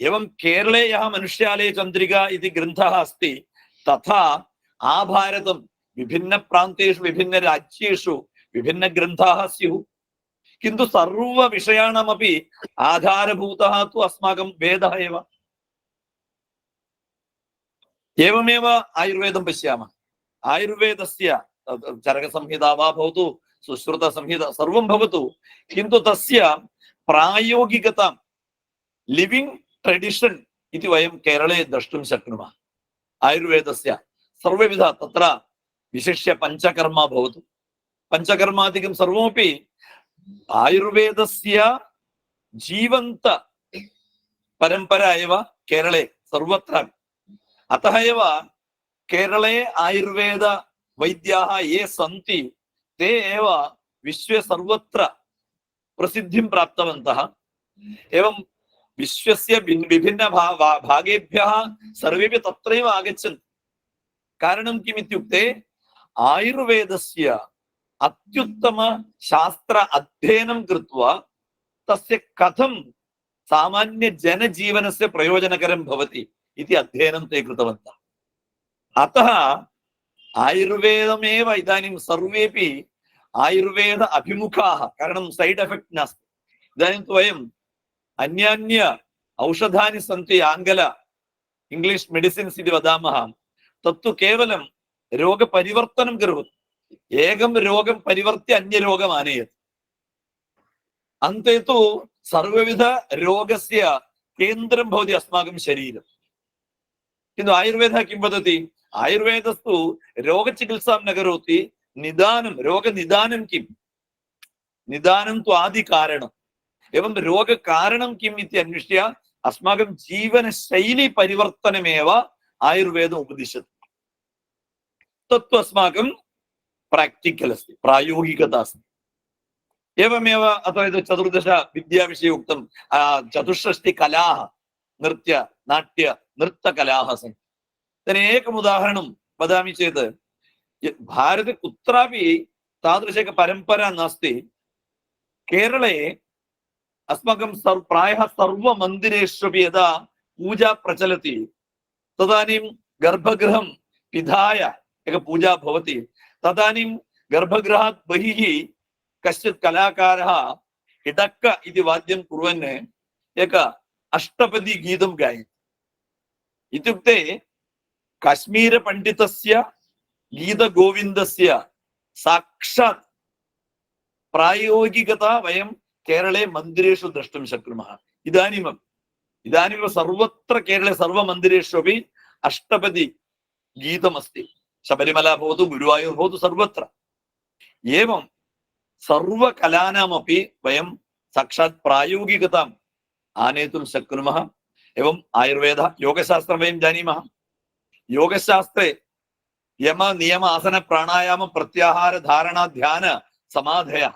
एवं केरले यः मनुष्यालय चन्द्रिका इति ग्रन्थः अस्ति तथा आभारतं विभिन्नप्रान्तेषु विभिन्नराज्येषु विभिन्नग्रन्थाः स्युः, किन्तु सर्वविषयाणामपि आधारभूतः तु अस्माकं वेदः एव। एवमेव आयुर्वेदं पश्यामः। आयुर्वेदस्य चरकसंहिता वा भवतु, सुश्रुतसंहिता सर्वं भवतु, किन्तु तस्य प्रायोगिकतां, लिविंग ट्रेडिशन् इति वयं केरले द्रष्टुं शक्नुमः। आयुर्वेदस्य सर्वविध तत्र विशिष्य पञ्चकर्म भवतु, पञ्चकर्मादिकं सर्वमपि आयुर्वेदस्य जीवन्त परम्परा एव केरले सर्वत्र। अतः एव केरले आयुर्वेद वैद्याः ये सन्ति ते एव विश्वे सर्वत्र प्रसिद्धिं प्राप्तवन्तः। एवं विश्वस्य विभिन्न भागेभ्यः सर्वेपि तत्रैव आगच्छन्ति। कारणं किम् इत्युक्ते आयुर्वेदस्य अत्युत्तम शास्त्र अध्ययनं कृत्वा तस्य कथं सामान्य जनजीवनस्य प्रयोजनकरं भवति इति अध्ययनं ते कृतवन्तः। अतः आयुर्वेदमेव इदानीं सर्वेपि आयुर्वेद अभिमुखाः, कारणं सैड् एफेक्ट् नास्ति। इदानीं तु वयम् अन्यान्य औषधानि सन्ति, आङ्ग्ल इंग्लिश मेडिसिन्स् इति वदामः, तत्तु केवलं रोगपरिवर्तनं करोति। एकं रोगं परिवर्त्य अन्यरोगम् आनयति। अन्ते तु सर्वविध रोगस्य केन्द्रं भवति अस्माकं शरीरं। किन्तु आयुर्वेदः किं वदति? आयुर्वेदस्तु रोगचिकित्सां न करोति, निदानं, रोगनिदानं किम्? निदानं तु आदिकारणम्। एवं रोगकारणं किम् इति अन्विष्य अस्माकं जीवनशैली परिवर्तनमेव आयुर्वेदम् उपदिशति। तत्तु अस्माकं प्राक्टिकल् अस्ति, प्रायोगिकता अस्ति। एवमेव अथवा चतुर्दश विद्याविषये उक्तं, चतुष्षष्टिकलाः, नृत्य नाट्य नृत्तकलाः सन्ति। तर्हि एकम् उदाहरणं वदामि चेत्, भारते कुत्रापि तादृश परम्परा नास्ति। केरले अस्माकं प्रायः सर्वमन्दिरेष्वपि यदा पूजा प्रचलति तदानीं गर्भगृहं पिधाय एका पूजा भवति। तदानीं गर्भगृहात् बहिः कश्चित् कलाकारः इडक्क इति वाद्यं कुर्वन् एक अष्टपदी गीतं गायति। इत्युक्ते काश्मीरपण्डितस्य गीतगोविन्दस्य साक्षात् प्रायोगिकता वयं केरले मन्दिरेषु द्रष्टुं शक्नुमः। इदानीमेव सर्वत्र केरले सर्वमन्दिरेषु अपि अष्टपदी गीतमस्ति। शबरिमला भवतु, गुरुवायूर् भवतु, सर्वत्र। एवं सर्वकलानामपि वयं साक्षात् प्रायोगिकताम् आनेतुं शक्नुमः। एवम् आयुर्वेदः, योगशास्त्रं वयं जानीमः। योगशास्त्रे यम नियम आसन प्राणायाम प्रत्याहार धारणा ध्यान समाधयः,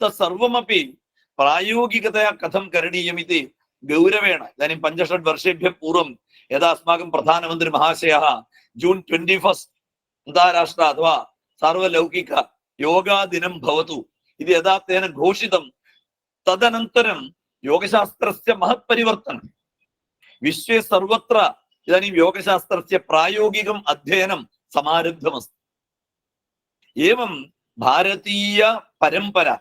तत्सर्वमपि प्रायोगिकतया कथं करणीयमिति गौरवेण इदानीं 5-6 वर्षेभ्यः पूर्वं यदा अस्माकं प्रधानमन्त्री महाशयः जून् 21 अन्ताराष्ट्र अथवा सार्वलौकिक योगा दिनं भवतु इति यदा तेन घोषितं, तदनन्तरं योगशास्त्रस्य महत् परिवर्तनं। विश्वे सर्वत्र इदानीं योगशास्त्रस्य प्रायोगिकम् अध्ययनं समारब्धमस्ति। एवं भारतीय परम्परा,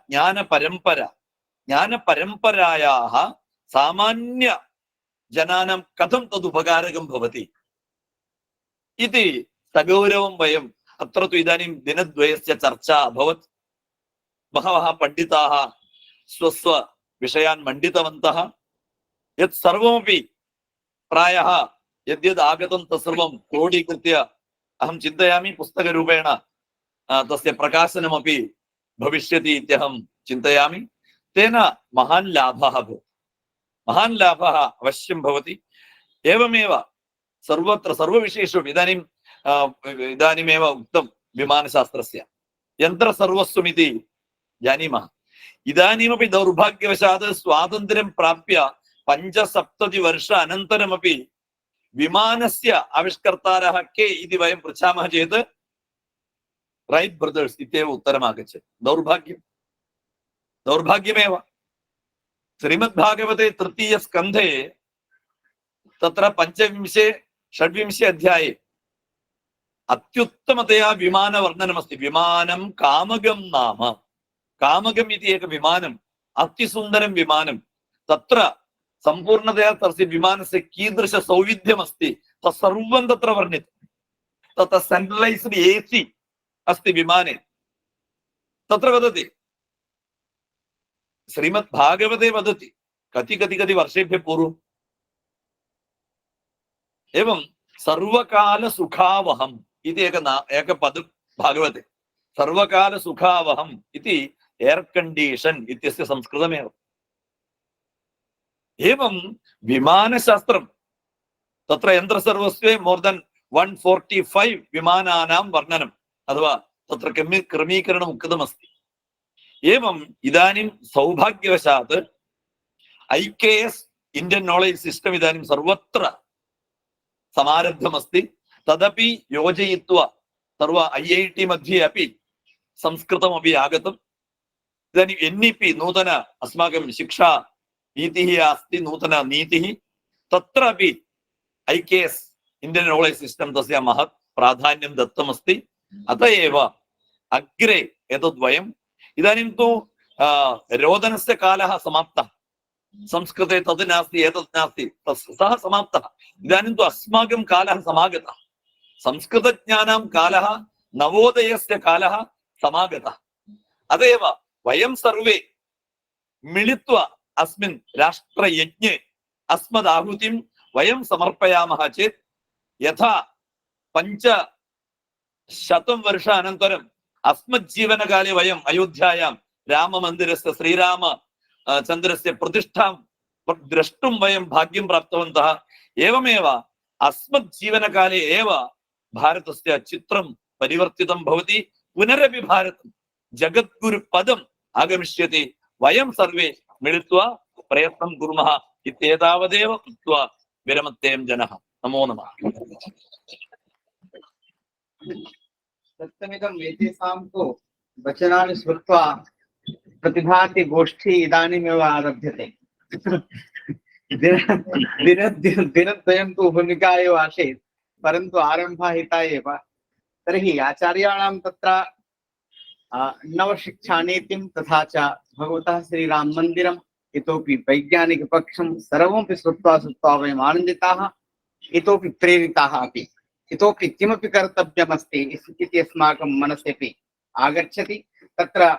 ज्ञानपरम्परायाः सामान्य जनानां कथं तदुपकारकं भवति इति सगौरवं वयम् अत्र तु इदानीं दिनद्वयस्य चर्चा अभवत्। बहवः पण्डिताः स्वस्व विषयान् मण्डितवन्तः। यत् सर्वमपि प्रायः यद्यद् आगतं तत्सर्वं क्रोडीकृत्य अहं चिन्तयामि पुस्तकरूपेण तस्य प्रकाशनमपि भविष्यति इत्यहं चिन्तयामि। तेन महान् लाभः भवति, महान् लाभः अवश्यं भवति। एवमेव सर्वत्र सर्वविषयेषु इदानीमेव उक्तं विमानशास्त्रस्य यन्त्रसर्वस्वमिति जानीमः। इदानीमपि दौर्भाग्यवशात् स्वातन्त्र्यं प्राप्य 75 वर्ष अनन्तरमपि विमानस्य आविष्कर्तारः के इति वयं पृच्छामः चेत् रैट् ब्रदर्स् इत्येव उत्तरम् आगच्छति। दौर्भाग्यमेव। श्रीमद्भागवते 3. स्कन्धे तत्र 25-26 अध्याये अत्युत्तमतया विमानवर्णनमस्ति। विमानं कामगं नाम, कामगम् इति एकं विमानम्, अतिसुन्दरं विमानं। तत्र सम्पूर्णतया तस्य विमानस्य कीदृश सौविध्यमस्ति तत्सर्वं तत्र वर्णितं। तत्र सेण्ट्रलैस्ड् AC अस्ति विमाने। तत्र वदति, श्रीमद्भागवते वदति कति वर्षेभ्यः पूर्वम्। एवं सर्वकालसुखावहम् इति एक पद भागवते। सर्वकालसुखावहम् इति एर् कण्डीशन् इत्यस्य संस्कृतमेव। एवं विमानशास्त्रं तत्र यन्त्रसर्वस्वे मोर् देन् 145 विमानानां वर्णनम् अथवा तत्र क्रमीकरणम् उक्तमस्ति। एवम् इदानीं सौभाग्यवशात् IKS Indian Knowledge System इदानीं सर्वत्र समारब्धमस्ति। तदपि योजयित्वा सर्व IIT मध्ये अपि संस्कृतमपि आगतम्। इदानीं NEP नूतन अस्माकं शिक्षा नीतिः अस्ति, नूतन नीतिः, तत्रापि IKS Indian Knowledge System तस्य महत् प्राधान्यं दत्तमस्ति। अतः एव अग्रे एतद्वयम् इदानीं तु रोदनस्य कालः समाप्तः, संस्कृते तद् नास्ति एतद् नास्ति सः समाप्तः। इदानीं तु अस्माकं कालः समागतः, संस्कृतज्ञानां कालः, नवोदयस्य कालः समागतः। अतः एव वयं सर्वे मिलित्वा अस्मिन् राष्ट्रयज्ञे अस्मदाहुतिं वयं समर्पयामः चेत् यथा 500 वर्षानन्तरम् अस्मज्जीवनकाले वयम् अयोध्यायां राममन्दिरस्य श्रीरामचन्द्रस्य प्रतिष्ठां द्रष्टुं वयं भाग्यं प्राप्तवन्तः, एवमेव अस्मज्जीवनकाले एव भारतस्य चित्रं परिवर्तितं भवति। पुनरपि भारतं जगद्गुरुपदम् आगमिष्यति। वयं सर्वे मिलित्वा प्रयत्नं कुर्मः इत्येतावदेव उक्त्वा विरमत्यें जनः। नमो नमः। सत्यमिदं वेदेषां तु वचनानि श्रुत्वा प्रतिभाति गोष्ठी इदानीमेव आरभ्यते। दिनद्वयं तु भूमिका एव आसीत्, परन्तु आरम्भः हिता एव। तर्हि आचार्याणां तत्र नवशिक्षानीतिं तथा च भगवतः श्रीराममन्दिरम् इतोपि वैज्ञानिकपक्षं सर्वमपि श्रुत्वा वयम् आनन्दिताः, इतोपि प्रेरिताः अपि। इतोपि किमपि कर्तव्यमस्ति इति अस्माकं मनसि अपि आगच्छति। तत्र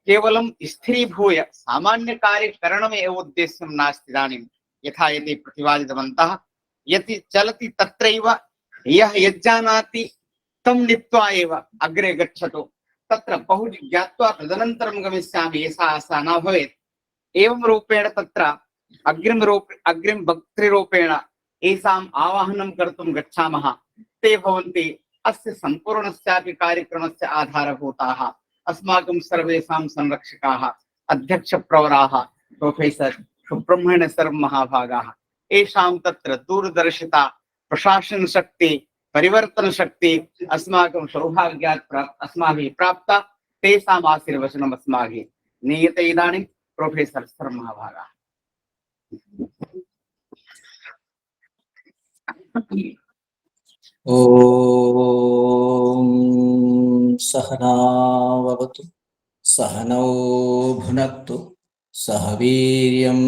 केवलं स्थिरीभूय सामान्यकार्यकरणमेव उद्देश्यं नास्ति। इदानीं यथा यदि प्रतिपादितवन्तः, यदि चलति तत्रैव यः यज्जानाति तं नीत्वा एव अग्रे गच्छतु। तत्र बहु ज्ञात्वा तदनन्तरं गमिष्यामि एषा आशा न भवेत्। एवं रूपेण तत्र अग्रिम भक्तिरूपेण एषाम् आवाहनं कर्तुं गच्छामः। ते भवन्ति अस्य सम्पूर्णस्यापि कार्यक्रमस्य आधारभूताः, अस्माकं सर्वेषां संरक्षकाः, अध्यक्षप्रवराः, प्रोफेसर् सुब्रह्मण्य सर्व महाभागाः। एषां तत्र दूरदर्शिता, प्रशासन शक्ति, परिवर्तन शक्ति अस्माकं सौभाग्यात् अस्माभिः प्राप्ता। तेषाम् आशीर्वचनम् अस्माभिः नीयते। इदानीं प्रोफेसर् सर्व महाभागाः। ॐ सहनावतु सहनौ भुनक्तु सह वीर्यं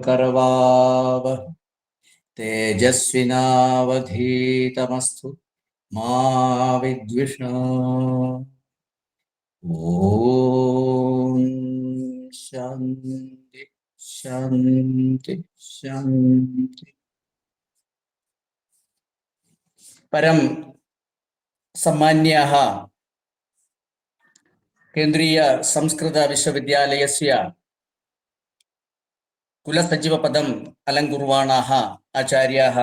करवावहै तेजस्विनावधीतमस्तु मा विद्विषावहै। ॐ शान्ति शान्ति शान्ति। परम सम्मान्याः केन्द्रीय संस्कृत विश्वविद्यालयस्य कुलसचिवपदम् अलङ्कुर्वाणाः आचार्याः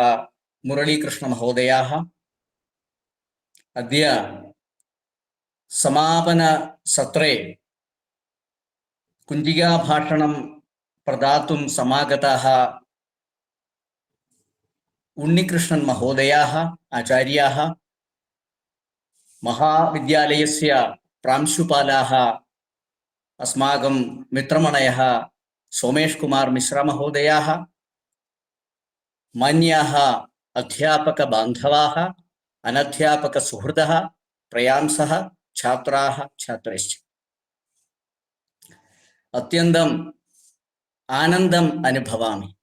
मुरलीकृष्णमहोदयाः अद्य समापनसत्रे कुञ्जिकाभाषणं प्रदातुं समागताः उन्निकृष्णन् महोदयाः आचार्याः, महाविद्यालयस्य प्रांशुपालाः, अस्माकं मित्रमणयः सोमेश कुमार मिश्रा महोदयाः, मान्याः अध्यापक बान्धवाः, अनध्यापक सुहृदः, प्रयांसः, छात्राः छात्रैश्च, अत्यन्तम् आनन्दम् अनुभवामि।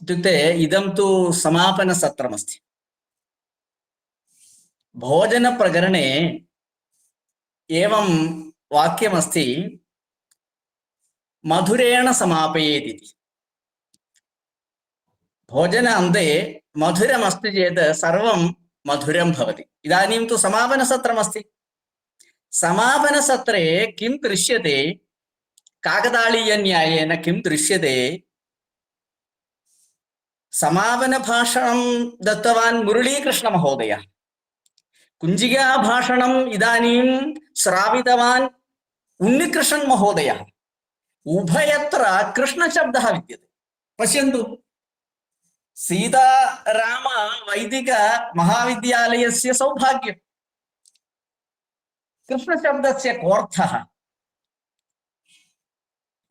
इत्युक्ते इदं तु समापनसत्रमस्ति। भोजनप्रकरणे एवं वाक्यमस्ति, मधुरेण समापयेत् इति। भोजन अन्ते मधुरमस्ति चेत् सर्वं मधुरं भवति। इदानीं तु समापनसत्रमस्ति। समापनसत्रे किं दृश्यते, काकताळीयन्यायेन किं दृश्यते, समापनभाषणं दत्तवान् मुरलीकृष्णमहोदयः, कुञ्जिकाभाषणम् इदानीं श्रावितवान् उन्निकृष्णन् महोदयः। उभयत्र कृष्णशब्दः विद्यते। पश्यन्तु, सीताराम वैदिक महाविद्यालयस्य सौभाग्यं। कृष्णशब्दस्य कोऽर्थः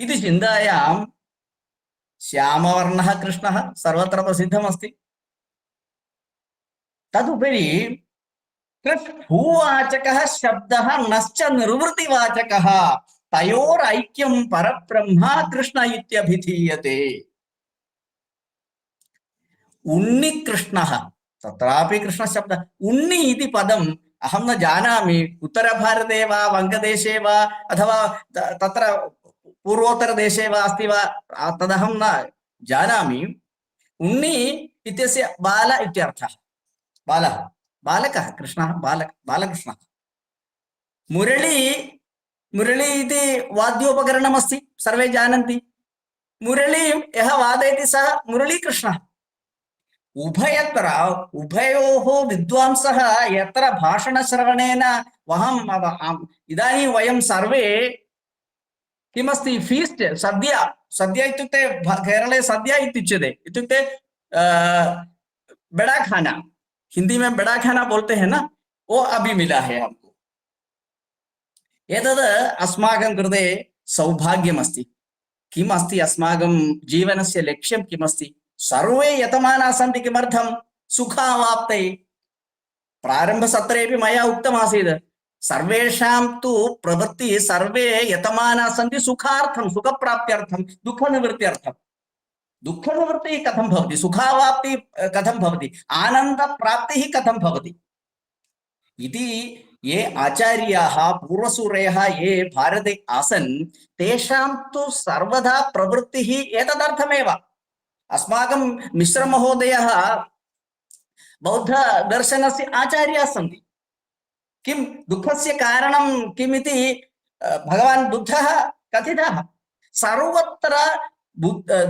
इति चिन्तायां श्यामवर्णः कृष्णः सर्वत्र प्रसिद्धमस्ति। तदुपरि भूवाचकः शब्दः नश्च निर्वृतिवाचकः, तयोरैक्यं परब्रह्म कृष्ण इत्यभिधीयते। उन्नी कृष्णः, तत्रापि कृष्णशब्दः। उन्नी इति पदम् अहं न जानामि, उत्तरभारते वा वङ्गदेशे वा अथवा तत्र पूर्वोत्तरदेशे वा अस्ति वा तदहं न जानामि। उन्नी इत्यस्य बाल इत्यर्थः। बालः, बालकः, कृष्णः बालकृष्णः। मुरळी, मुरळी इति वाद्योपकरणमस्ति, सर्वे जानन्ति। मुरळी यः वादयति सः मुरळीकृष्णः। उभयत्र उभयोः विद्वांसः यत्र भाषणश्रवणेन इदानीं वयं सर्वे किमस्ति, फीस्ट, सद्य, सद्य इत्युक्ते केरले सद्य इत्युच्यते, इत्युक्ते बड़ा खाना, हिंदी में बड़ा खाना बोलते हैं ना, वो अभी मिला है हमको। एतद् अस्माकं कृते सौभाग्यमस्ति। किम् अस्ति अस्माकं जीवनस्य लक्ष्यं किमस्ति? सर्वे यतमानाः सन्ति, किमर्थं? सुखावाप्तये। प्रारम्भसत्रेपि मया उक्तमासीत्, सर्वेषां तु प्रवृत्तिः, सर्वे यतमानाः सन्ति सुखार्थं, सुखप्राप्त्यर्थं, दुःखनिवृत्त्यर्थं। दुःखनिवृत्तिः कथं भवति? सुखावाप्तिः कथं भवति? आनन्दप्राप्तिः कथं भवति इति ये आचार्याः पूर्वसूरयः ये भारते आसन्, तेषां तु सर्वदा प्रवृत्तिः एतदर्थमेव। अस्माकं मिश्रमहोदयः बौद्धदर्शनस्य आचार्याः सन्ति। किं दुःखस्य कारणं किमिति भगवान् बुद्धः कथितः। सर्वत्र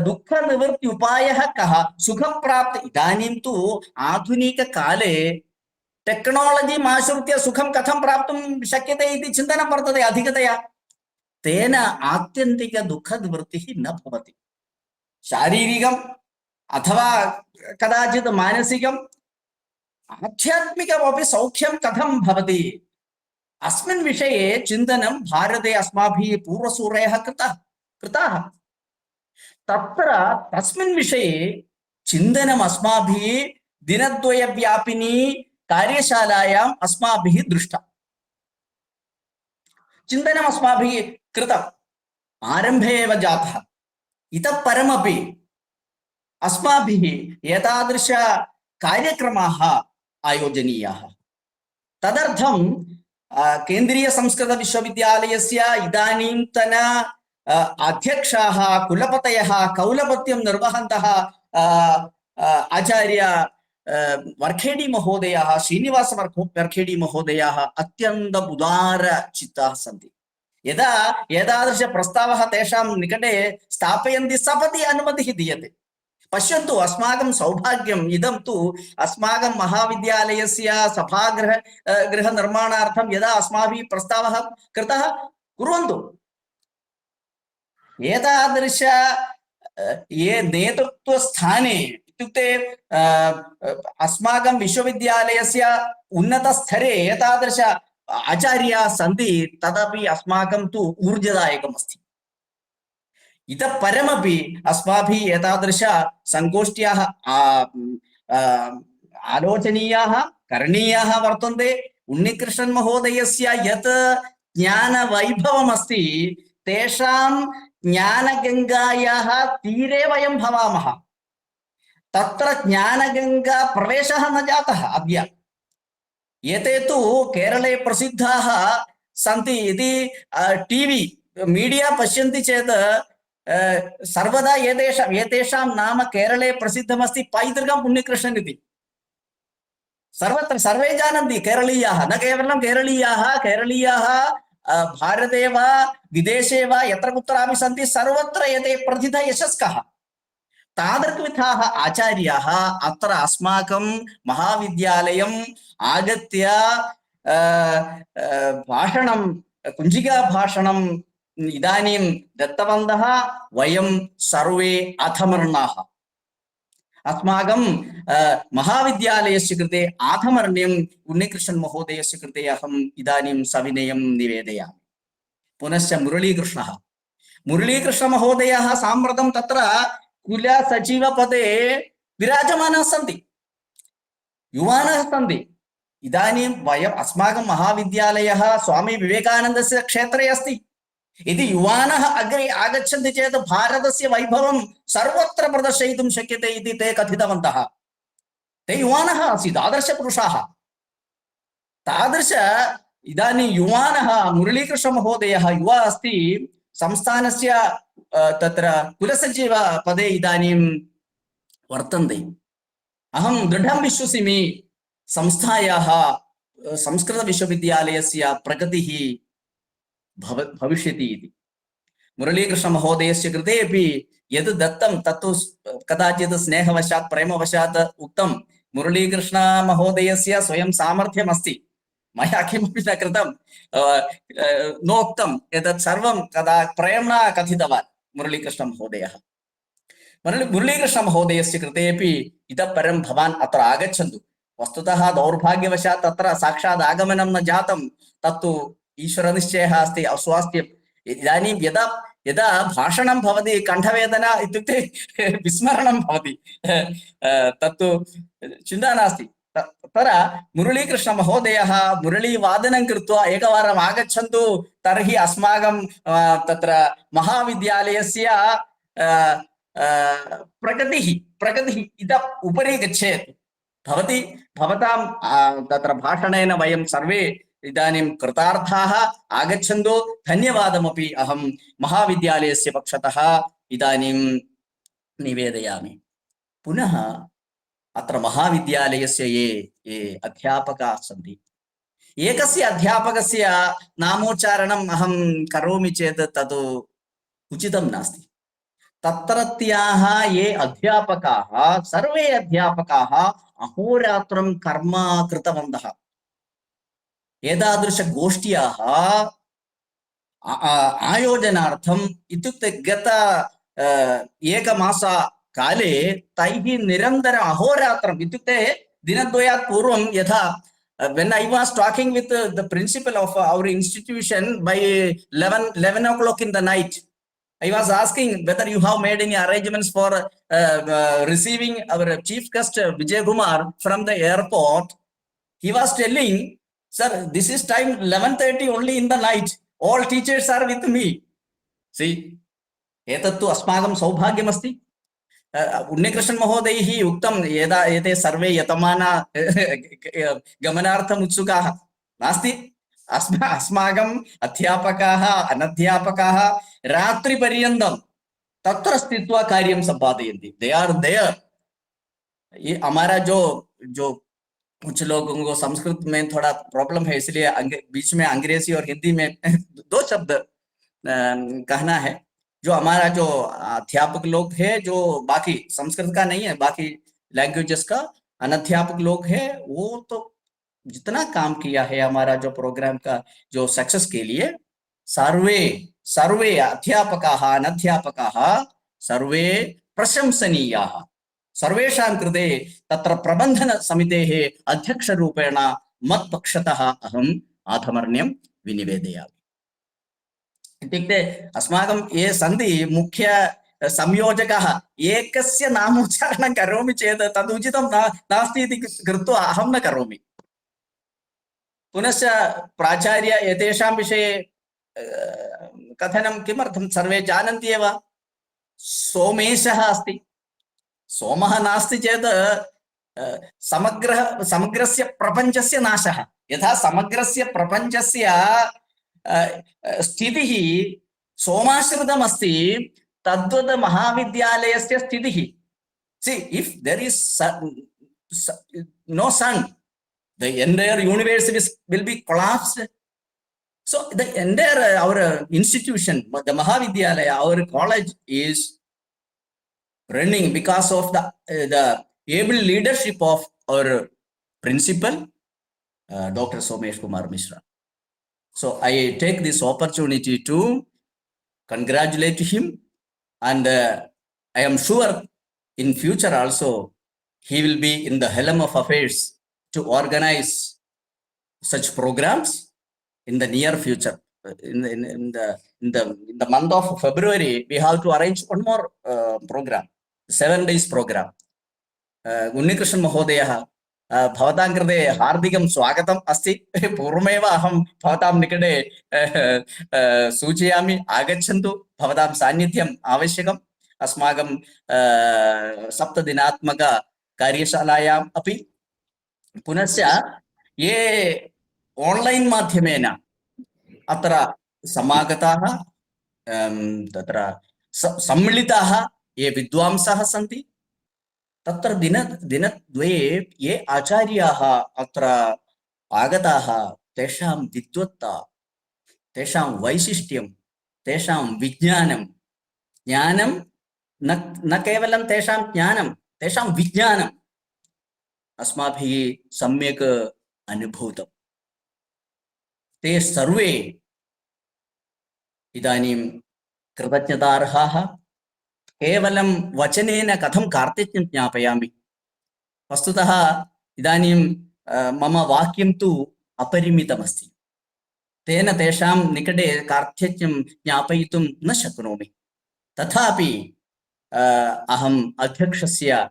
दुःखनिवृत्ति उपायः कः? सुखप्राप्ति। इदानीं तु आधुनिककाले टेक्नोलॉजी आश्रित्य सुखं कथं प्राप्तुं शक्यते इति चिन्तनं वर्तते अधिकतया। तेन आत्यन्तिक दुःखनिवृत्तिः न भवति। शारीरिकम् अथवा कदाचित् मानसिकम्, आध्यात्मिकमपि सौख्यं कथं भवति, अस्मिन् विषये चिन्तनं भारते अस्माभिः पूर्वसूरयः कृताः। तत्र तस्मिन् विषये चिन्तनम् अस्माभिः दिनद्वयव्यापिनी कार्यशालायाम् अस्माभिः दृष्टा। चिन्तनम् अस्माभिः कृतम्, आरम्भे एव जातः। इतः परमपि अस्माभिः एतादृश कार्यक्रमाः आयोजनीयाः। तदर्थं केन्द्रीय संस्कृत विश्वविद्यालयस्य इदानीन्तन अध्यक्षाः, कुलपतयः, कौलपत्यं निर्वहन्तः आचार्य वर्खेडी महोदयाः, श्रीनिवास वर्खेडी महोदयाः अत्यन्तम् उदारचित्ताः सन्ति। यदा एतादृश प्रस्तावः तेषां निकटे स्थापयन्ति, सपदि अनुमतिः दीयते। पश्यन्तु, अस्माकं सौभाग्यम् इदं तु अस्माकं महाविद्यालयस्य सभागृह निर्माणार्थं यदा अस्माभिः प्रस्तावः कृतः, कुर्वन्तु। एतादृश ये नेतृत्वस्थाने, इत्युक्ते अस्माकं विश्वविद्यालयस्य उन्नतस्तरे एतादृश आचार्याः सन्ति, तदपि अस्माकं तु ऊर्जदायकमस्ति। इतः परमपि अस्माभिः एतादृश संगोष्ठ्याः आलोचनीयाः, करणीयाः वर्तन्ते। उन्नीकृष्णन् महोदयस्य यत् ज्ञानवैभवमस्ति, तेषां ज्ञानगङ्गायाः तीरे वयं भवामः। तत्र ज्ञानगङ्गा प्रवेशः न जातः अद्य। एते तु केरले प्रसिद्धाः सन्ति इति टीवी मीडिया पश्यन्ति चेत् सर्वदा एतेषां नाम केरले प्रसिद्धमस्ति, पैतृकम् उन्नीकृष्णन् इति। सर्वत्र सर्वे जानन्ति, केरलीयाः, न केवलं केरलीयाः भारते वा विदेशे वा यत्र कुत्रापि सन्ति, सर्वत्र एते प्रथित यशस्कः। तादृशविधाः आचार्याः अत्र अस्माकं महाविद्यालयम् आगत्य भाषणं, कुञ्जिका भाषणं इदानीं दत्तवन्तः वयं सर्वे अधमर्णाः अस्माकं महाविद्यालयस्य कृते आधमर्ण्यम् उन्निकृष्णन् महोदयस्य कृते अहम् इदानीं सविनयं निवेदयामि। पुनश्च मुरलीकृष्णमहोदयः साम्प्रतं तत्र कुलसचिवपदे विराजमानः सन्ति, युवानः सन्ति। इदानीं वयम् अस्माकं महाविद्यालयः स्वामी विवेकानन्दस्य क्षेत्रे अस्ति। यदि युवानः अग्रे आगच्छन्ति चेत् भारतस्य वैभवं सर्वत्र प्रदर्शयितुं शक्यते इति ते कथितवन्तः। ते युवानः आसीत्, आदर्शपुरुषाः। तादृश इदानीं युवानः मुरलीकृष्णमहोदयः युवा अस्ति, संस्थानस्य तत्र कुलसचिवपदे इदानीं वर्तन्ते। अहं दृढं विश्वसिमि संस्थायाः संस्कृतविश्वविद्यालयस्य प्रगतिः भविष्यति इति। मुरलीकृष्णमहोदयस्य कृते अपि यद् दत्तं तत्तु कदाचित् स्नेहवशात् प्रेमवशात् उक्तं। मुरलीकृष्णमहोदयस्य स्वयं सामर्थ्यम् अस्ति, मया किमपि न कृतं, नोक्तम्। एतत् सर्वं कदा प्रेम्णा कथितवान् मुरलीकृष्णमहोदयः। मुरलीकृष्णमहोदयस्य कृते अपि इतः परं भवान् अत्र आगच्छन्तु। वस्तुतः दौर्भाग्यवशात् तत्र साक्षात् आगमनं न जातं, तत्तु ईश्वरनिश्चयः अस्ति, अस्वास्थ्यम्। इदानीं यदा यदा भाषणं भवति कण्ठवेदना इत्युक्ते विस्मरणं भवति, तत्तु चिन्ता नास्ति। तत्र मुरलीकृष्णमहोदयः मुरलीवादनं कृत्वा एकवारम् आगच्छन्तु, तर्हि अस्माकं तत्र महाविद्यालयस्य प्रगतिः इतः उपरि गच्छेत्। भवतां तत्र भाषणेन वयं सर्वे इदानीं कृतार्थाः। आगच्छन्तु। धन्यवादमपि अहं महाविद्यालयस्य पक्षतः इदानीं निवेदयामि। पुनः अत्र महाविद्यालयस्य ये अध्यापकाः सन्ति, एकस्य अध्यापकस्य नामोच्चारणम् अहं करोमि चेत् तत् उचितं नास्ति। तत्रत्याः ये अध्यापकाः, सर्वे अध्यापकाः अहोरात्रं कर्म कृतवन्तः। एतादृशगोष्ठ्याः आयोजनार्थम् इत्युक्ते गत एकमासकाले तैः निरन्तरम् अहोरात्रम् इत्युक्ते दिनद्वयात् पूर्वं यथा when I was talking with the principal of our institution by 11 o'clock in the night, I was asking whether you have made any arrangements for receiving our chief guest Vijay Kumar from the airport. He was telling, sir, this is time 11:30 only in the night. All teachers are with me. See, etattu asmagam saubhagyamasti. Unnikrishnan महोदयैः उक्तं यदा एते सर्वे यतमाना गमनार्थम् उत्सुकाः नास्ति, अस्माकम् अध्यापकाः अनध्यापकाः रात्रिपर्यन्तं तत्र स्थित्वा कार्यं सम्पादयन्ति। They are there. हमारा जो कुछ लोगों को संस्कृत में थोड़ा प्रॉब्लम है, इसलिए बीच में अंग्रेजी और हिंदी में दो शब्द कहना है। जो हमारा जो अध्यापक लोग हैं, जो बाकी संस्कृत का नहीं है, बाकी लैंग्वेजेस का अनध्यापक लोग हैं, वो तो जितना काम किया है हमारा जो प्रोग्राम का जो सक्सेस के लिए, सर्वे अध्यापकाः अनध्यापकाः सर्वे प्रशंसनीयाः। सर्वेषां कृते तत्र प्रबन्धन समितेः अध्यक्षरूपेण मत्पक्षतः अहम् आधमर्ण्यं विनिवेदयामि। इत्युक्ते अस्माकं ये सन्ति मुख्य संयोजकः, एकस्य नामोच्चारणं करोमि चेत् तदुचितं नास्ति इति कृत्वा अहं न करोमि। पुनश्च प्राचार्य एतेषां विषये कथनं किमर्थं सर्वे जानन्ति एव। सोमेशः अस्ति, सोमः नास्ति चेत् समग्रस्य प्रपञ्चस्य नाशः। यथा समग्रस्य प्रपञ्चस्य स्थितिः सोमाश्रितमस्ति, तद्वत् महाविद्यालयस्य स्थितिः। See, if there is no sun, the entire universe will be collapsed. So the entire our institution, the Mahavidyalaya, our college is running because of the able leadership of our principal, Dr. Somesh Kumar Mishra. So I take this opportunity to congratulate him, and I am sure in future also he will be in the helm of affairs to organize such programs in the near future. In the month of February, we have to arrange one more program, 7 days program. Unnikrishnan महोदयः भवतां कृते हार्दिकं स्वागतम् अस्ति। पूर्वमेव अहं भवतां निकटे सूचयामि, आगच्छन्तु, भवतां सान्निध्यम् आवश्यकम्। अस्माकं 7 दिनात्मक कार्यशालायाम् अपि पुनश्च ये ऑनलाइन माध्यमेन अत्र समागताः तत्र सम्मिलिताः ये विद्वांसः सन्ति, तत्र दिनद्वये ये आचार्याः अत्र आगताः, तेषां विद्वत्ता, तेषां वैशिष्ट्यं, तेषां विज्ञानं, ज्ञानं न केवलं तेषां ज्ञानं, तेषां विज्ञानम् अस्माभिः सम्यक् अनुभूतम्। ते सर्वे इदानीं कृतज्ञतार्हाः। केवलं वचनेन कथं कार्तिज्ञं ज्ञापयामि? वस्तुतः इदानीं मम वाक्यं तु अपरिमितमस्ति, तेन तेषां निकटे कार्तिज्ञं ज्ञापयितुं न शक्नोमि। तथापि अहम् अध्यक्षस्य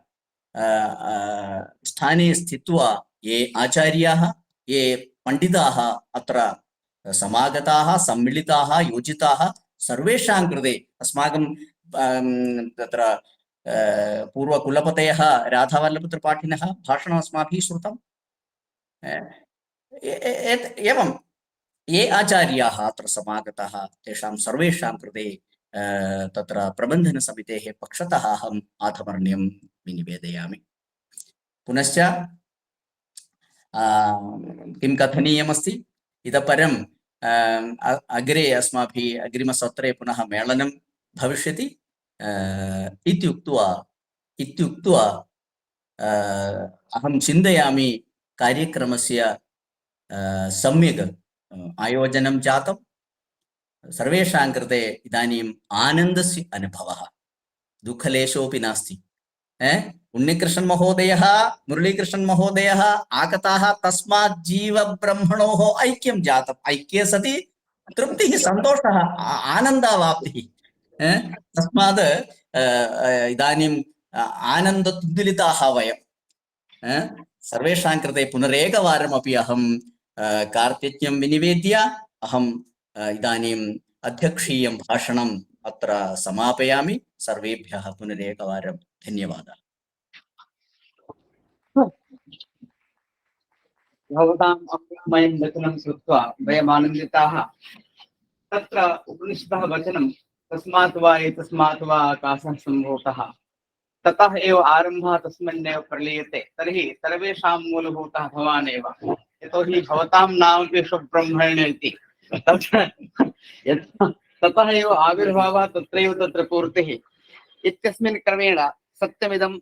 स्थाने स्थित्वा ये आचार्याः, ये पंडिताः अत्र समागताः, सम्मिलिताः, योजिताः, सर्वेषां कृते अस्माकं तत्र पूर्वकुलपतयः राधावल्लभत्रिपाठिनः भाषणम् अस्माभिः श्रुतम्। एवं ये आचार्याः अत्र समागताः, तेषां सर्वेषां कृते तत्र प्रबन्धनसमितेः पक्षतः अहम् आधमर्ण्यं विनिवेदयामि। पुनश्च किं कथनीयमस्ति, इतः परम् अग्रे अस्माभिः अग्रिमसत्रे पुनः मेलनं भविष्यति इत्युक्त्वा अहं चिन्तयामि कार्यक्रमस्य सम्यक् आयोजनं जातं। सर्वेषां कृते इदानीम् आनन्दस्य अनुभवः, दुःखलेशोऽपि नास्ति। उन्नीकृष्ण महोदयः, मुरलीकृष्ण महोदयः आगताः, तस्मात् जीवब्रह्मणोः ऐक्यं जातम्। ऐक्ये सति तृप्तिः, सन्तोषः, आनन्दावाप्तिः। तस्मात् इदानीम् आनन्दोद्दुलिताः वयं। सर्वेषां कृते पुनरेकवारमपि अहं कार्तिज्ञं विनिवेद्य अहम् इदानीम् अध्यक्षीयं भाषणम् अत्र समापयामि। सर्वेभ्यः पुनरेकवारं धन्यवादः। भवताम् अमूल्यमयं वचनं श्रुत्वा वयम् आनन्दिताः। तत्र उपनिषदः वचनं तस्मात् वा एतस्मात् वा आकाशः सम्भूतः, ततः एव आरम्भः तस्मिन्नेव प्रलीयते। तर्हि सर्वेषां मूलभूतः भवान् एव। यतोहि भवतां नामपि ब्रह्मण्य इति। ततः एव आविर्भावः, तत्रैव तत्र पूर्तिः इत्यस्मिन् क्रमेण सत्यमिदं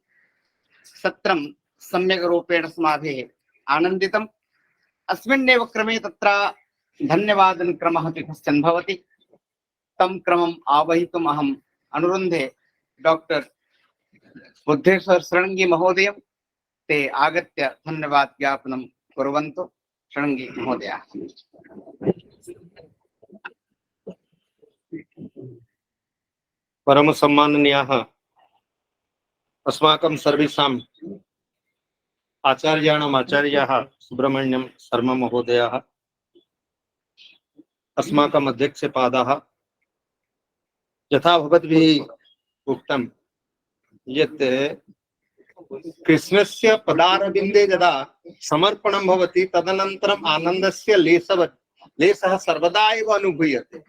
सत्रं सम्यक् रूपेण अस्माभिः आनन्दितम्। अस्मिन्नेव क्रमे तत्र धन्यवादन क्रमः अपि कश्चन भवति। तं क्रमम् आवहितुम् अहम् अनुरुन्धे डॉक्टर बुद्धेश्वर शृङ्गी महोदयं। ते आगत्य धन्यवाद ज्ञापनं कुर्वन्तु। शृङ्गी महोदय। परम सम्माननीयाः अस्माकं सर्वेषां आचार्याणाम् आचार्याः सुब्रह्मण्यं शर्मा महोदयः, अस्माकम् अध्यक्षपादाः। यथा भवद्भिः उक्तं यत् कृष्णस्य पदारविन्दे यदा समर्पणं भवति तदनन्तरम् आनन्दस्य लेशः सर्वदा एव अनुभूयते।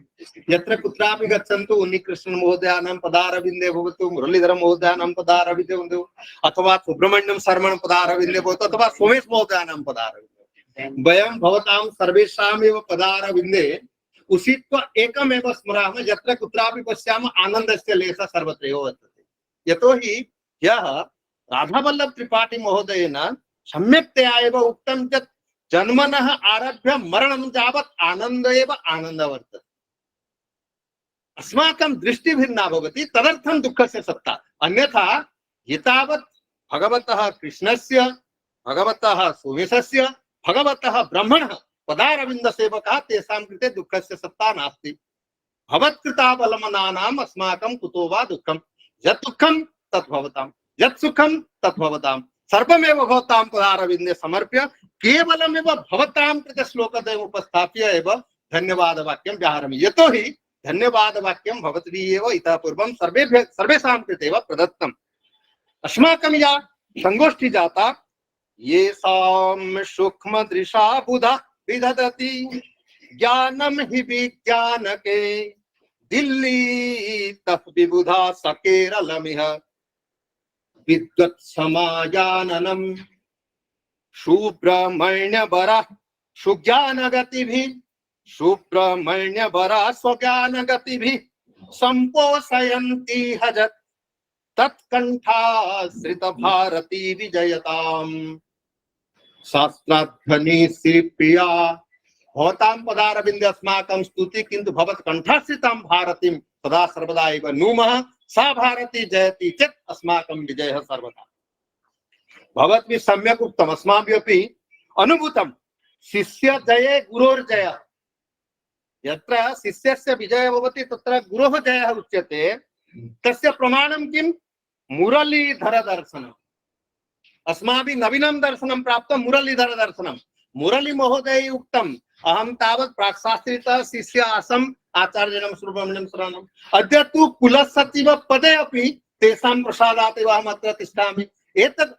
यत्र कुत्रापि गच्छन्तु उन्नीकृष्ण महोदयानां पदारविन्दे भवतु, मुरलीधर महोदयानां पदारविन्दे भवतु, अथवा सुब्रह्मण्यं शर्मण पदारविन्दे भवतु, अथवा सोमेश महोदयानां पदारविन्दे, वयं भवतां सर्वेषामेव पदारविन्दे उषित्वा एकमेव स्मरामः। यत्र कुत्रापि पश्यामः आनन्दस्य लेशः सर्वत्र एव वर्तते। यतोहि ह्यः राधावल्लभ त्रिपाठी महोदयेन सम्यक्तया एव उक्तं यत् जन्मनः आरभ्य मरणं यावत् आनन्द एव आनन्दः वर्तते। अस्माकं दृष्टि भिन्ना भवति, तदर्थं दुःखस्य सत्ता। अन्यथा एतावत् भगवतः कृष्णस्य, भगवतः सोमेशस्य, भगवतः ब्रह्मणः पदारविन्दसेवकाः तेषां कृते दुःखस्य सत्ता नास्ति। भवत्कृतावलम्बनानाम् अस्माकं कुतो वा दुःखम्, यत् दुःखं तत् भवतां, यत् सुखं तत् भवतां, सर्वमेव भवतां पदारविन्दे समर्प्य केवलमेव भवतां कृते श्लोकद्वयम् उपस्थाप्य एव धन्यवाद वाक्यं व्याहरामि। यतोहि धन्यवाद वाक्यं भवद्भिः एव इतः पूर्वं सर्वेषां कृते एव प्रदत्तम्। अस्माकं या संगोष्ठी जाता, येषां सूक्ष्मदृशा बुधा विदधति ज्ञानं हि विज्ञानके दिल्ली तः विबुधा सकेरलमिह विद्वत् समाजाननम् सुब्रह्मण्यवरा सुज्ञानगतिभिः सुब्रह्मण्यवरा स्वज्ञानगतिभिः सम्पोषयन्ति हजत् तत्कण्ठाश्रित भारती विजयताम्। शास्त्राध्ययने श्रीप्रिया भवतां पदारविन्दे अस्माकं स्तुति, किन्तु भवत्कण्ठाश्रितां भारतीं सदा सर्वदा एव नुमः। सा भारती जयति चेत् अस्माकं विजयः सर्वदा। भवद्भिः सम्यक् उक्तम्, अस्माभिः अपि अनुभूतं। शिष्य जये गुरोर्जयः। यत्र शिष्यस्य विजयः भवति तत्र गुरोः जयः उच्यते। तस्य प्रमाणं किं? मुरलीधर दर्शनम्। अस्माभिः नवीनं दर्शनं प्राप्तं, मुरलीधर दर्शनं। मुरली महोदय उक्तम्, अहं तावत् प्राक्शास्त्रितः शिष्य आसम् आचार्येण सुब्रह्मण्यं शरणम्। अद्य तु कुलसचिव पदे अपि तेषां प्रसादात् एव अहम् अत्र तिष्ठामि। एतत्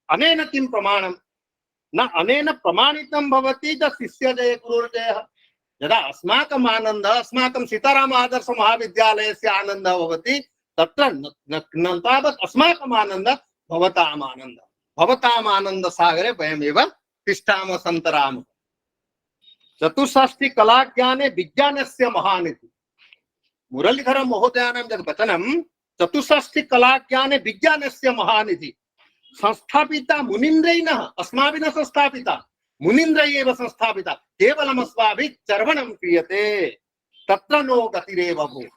अनेन किं प्रमाणं? न अनेन प्रमाणितं भवति च शिष्य जय गुरुर्जयः। यदा अस्माकम् आनन्दः, अस्माकं सीताराम आदर्श महाविद्यालयस्य आनन्दः भवति, तत्र न तावत् अस्माकम् आनन्दः, भवताम् आनन्दः। भवताम् आनन्द सागरे वयमेव तिष्ठामः सन्तरामः। चतुष्षष्टि कलाज्ञाने विज्ञानस्य महानिधि। मुरलीधर महोदयानां यद् वचनं, चतुष्षष्टि कलाज्ञाने विज्ञानस्य महानिधि संस्थापिता मुनीन्द्रैः, अस्माभिः न संस्थापिता, मुनीन्द्रैः एव संस्थापिता। केवलम् अस्माभिः चर्वणं क्रियते, तत्र नो गतिरेव भूः।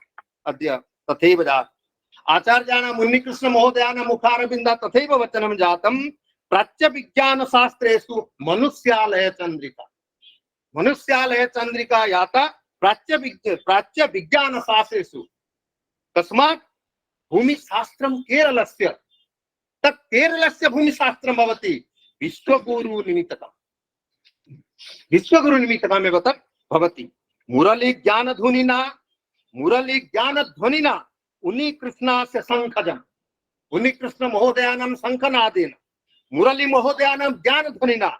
अद्य तथैव जातम्। आचार्याणाम् उन्नीकृष्ण महोदयानां मुखारविन्दात् तथैव वचनं जातं। प्राच्य विज्ञान शास्त्रेषु मनुष्यालय चंद्रिका, मनुष्यालय चंद्रिका याता प्राच्य विज्ञान शास्त्रेषु। तस्मात् भूमिशास्त्रं केरलस्य, तत् केरलस्य भूमिशास्त्रं भवति विश्वगुरु निमित्तकम्, विश्वगुरु निमित्तकमेव तत् भवति। मुरली ज्ञानध्वनिना उन्नीकृष्णस्य शङ्खजम्, उन्नीकृष्ण महोदयानां शङ्खनादेन, मुरली महोदयानां ज्ञानध्वनिना।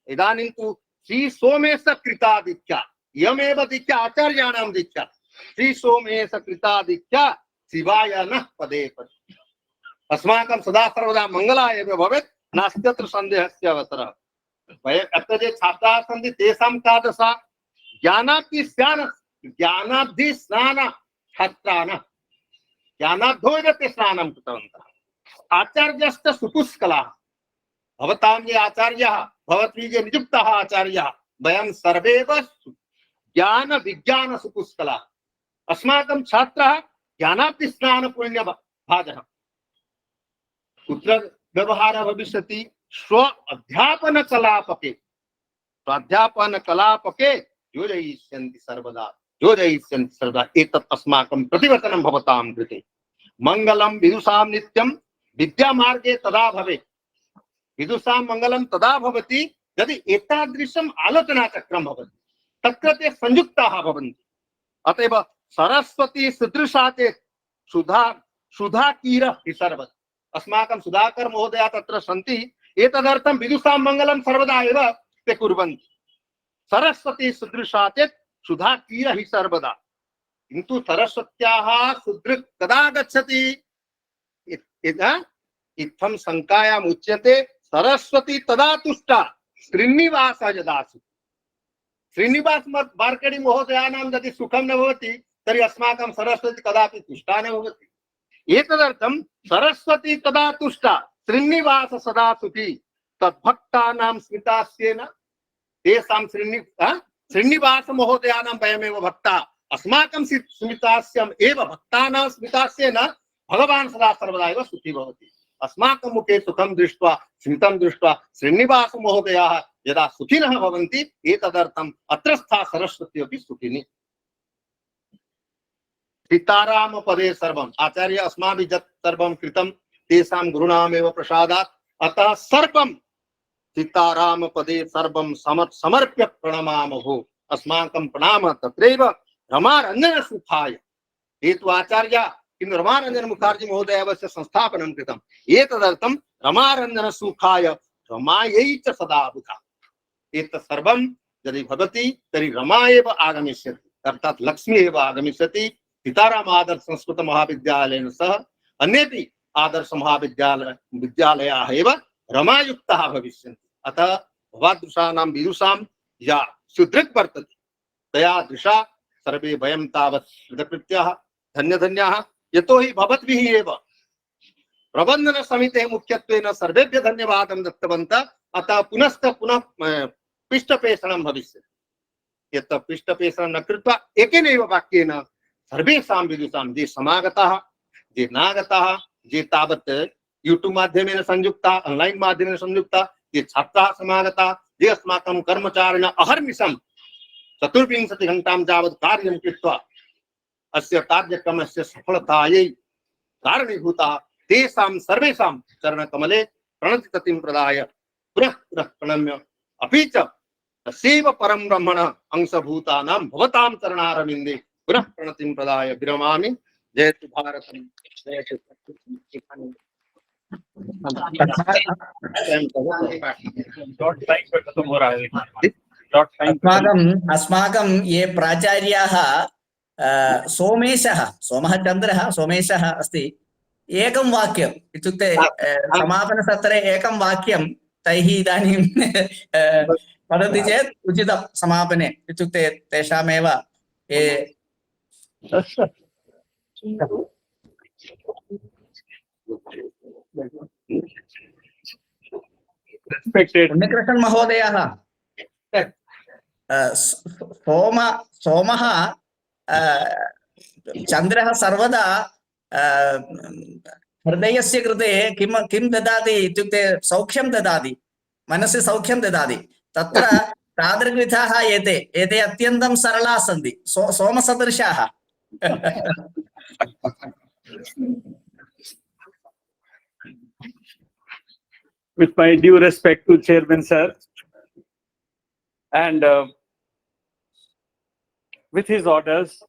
इदानीं तु श्री सोमेश कृता दीक्षा, इयमेव दीक्षा आचार्याणां दीक्षा। श्री सोमेश कृता दीक्षा शिवाय नः पदे पदे। अस्माकं सदा सर्वदा मङ्गलाय एव भवेत्, नास्त्यत्र सन्देहस्य अवसरः। वयम् अत्र ये छात्राः सन्ति तेषां तादृशा ज्ञानाब्धि स्नान छात्राः, ज्ञानाब्धो एव ते स्नानं कृतवन्तः। आचार्यश्च सुपुष्कलाः। भवतां ये आचार्याः, भवद्भिः ये नियुक्ताः आचार्याः, वयं सर्वेव ज्ञान विज्ञान सुपुष्कलाः। अस्माकं छात्राः ज्ञानाब्धि स्नान पुण्य भाजः। कुत्र व्यवहारः भविष्यति? स्व अध्यापन कलापके, स्वाध्यापन कलापके योजयिष्यन्ति सर्वदा, योजयिष्यन्ति सर्वदा। एतत् अस्माकं प्रतिवचनं भवतां कृते। मङ्गलं विदुषां नित्यं विद्यामार्गे तदा भवेत्। विदुषां मङ्गलं तदा भवति यदि एतादृशम् आलोचनाचक्रं भवति, तत्र ते संयुक्ताः भवन्ति। अतएव सरस्वती सदृशा चेत् सुधाकीरः हि सर्वदा। अस्माकं सुधाकर महोदया तत्र सन्ति, एतदर्थं विदुषां मङ्गलं सर्वदा एव ते कुर्वन्ति। सरस्वती सदृशा चेत् सुधाकीरः हि सर्वदा। किन्तु सरस्वत्याः सुदृक् कदा गच्छति? इत्थं शङ्कायाम् उच्यते, सरस्वती तदा तुष्टा श्रीनिवास यदासु। श्रीनिवास वार्कडी महोदयानां यदि सुखं न भवति तर्हि अस्माकं सरस्वती कदापि तुष्टा न भवति। एतदर्थं सरस्वती तदा तुष्टा श्रीनिवास सदा सुखी। तद्भक्तानां स्मितास्येन तेषां श्रीनिवास महोदयानां वयमेव भक्ता, अस्माकं स्मितास्यम् एव भक्तानां स्मितास्य न भगवान् सदा सर्वदा एव सुखी भवति। अस्माकं मुखे सुखं दृष्ट्वा स्मितं दृष्ट्वा श्रीनिवास महोदयाः यदा सुखिनः भवन्ति एतदर्थम् अत्रस्था सरस्वती अपि सुखिनी। सीताराम पदे सर्वम् आचार्य अस्माभिः यत् सर्वं कृतं तेषां गुरूणामेव प्रसादात्, अतः सर्वं सीताराम पदे सर्वं समर्प्य प्रणमामहो। अस्माकं प्रणामः तत्रैव रमारञ्जन सुखाय। हेतु आचार्य किन्तु रमारञ्जन मुखर्जी महोदयस्य संस्थापनं कृतम् एतदर्थं रमारञ्जन सुखाय रमायै च सदा बुधा। एतत् सर्वं यदि भवति तर्हि रमा एव आगमिष्यति, अर्थात् लक्ष्मी एव आगमिष्यति। सीताराम आदर्श संस्कृत महाविद्यालयेन सह अन्येपि आदर्श विद्यालयाः एव रमायुक्ताः भविष्यन्ति। अतः भवादृशानां विदुषां या सुदृक् वर्तते तया दृशा सर्वे वयं तावत् कृतकृत्याः धन्यधन्याः। यतोहि भवद्भिः एव प्रबन्धन समितेः मुख्यत्वेन सर्वेभ्यः धन्यवादं दत्तवन्तः। अतः पुनश्च पुनः पृष्ठपेषणं भविष्यति। यत् पृष्ठपेषणं न कृत्वा एकेनैव वाक्येन सर्वेषां विदुषां ये समागताः ये नागताः ये तावत् यूट्यूब माध्यमेन संयुक्ता ऑनलाइन माध्यमेन संयुक्ता ये छात्राः समागताः ये अस्माकं कर्मचारिणः अहर्निशं 24 घण्टां यावत् कार्यं कृत्वा अस्य कार्यक्रमस्य सफलतायै कारणीभूताः तेषां सर्वेषां चरणकमले प्रणतिततिं प्रदाय पुनः पुनः प्रणम्य अपि च तस्यैव परं ब्रह्मणः अंशभूतानां भवतां चरणारविन्दे पुनः प्रणतिं प्रदाय विरमामि। जयतु भारतम् जयतु अस्माकं ये प्राचार्याः सोमः चन्द्रः सोमेशः अस्ति, एकं वाक्यम् इत्युक्ते समापनसत्रे एकं वाक्यं तैः इदानीं वदति चेत् उचितं समापने, इत्युक्ते तेषामेव ये उन्निकृष्णन् महोदयः सोमः चन्द्रः सर्वदा हृदयस्य कृते किं ददाति इत्युक्ते सौख्यं ददाति, मनसि सौख्यं ददाति। तत्र तादृशविधाः एते अत्यन्तं सरलाः सन्ति, सोमसदृशाः। With my due respect to Chairman Sir, and with his orders,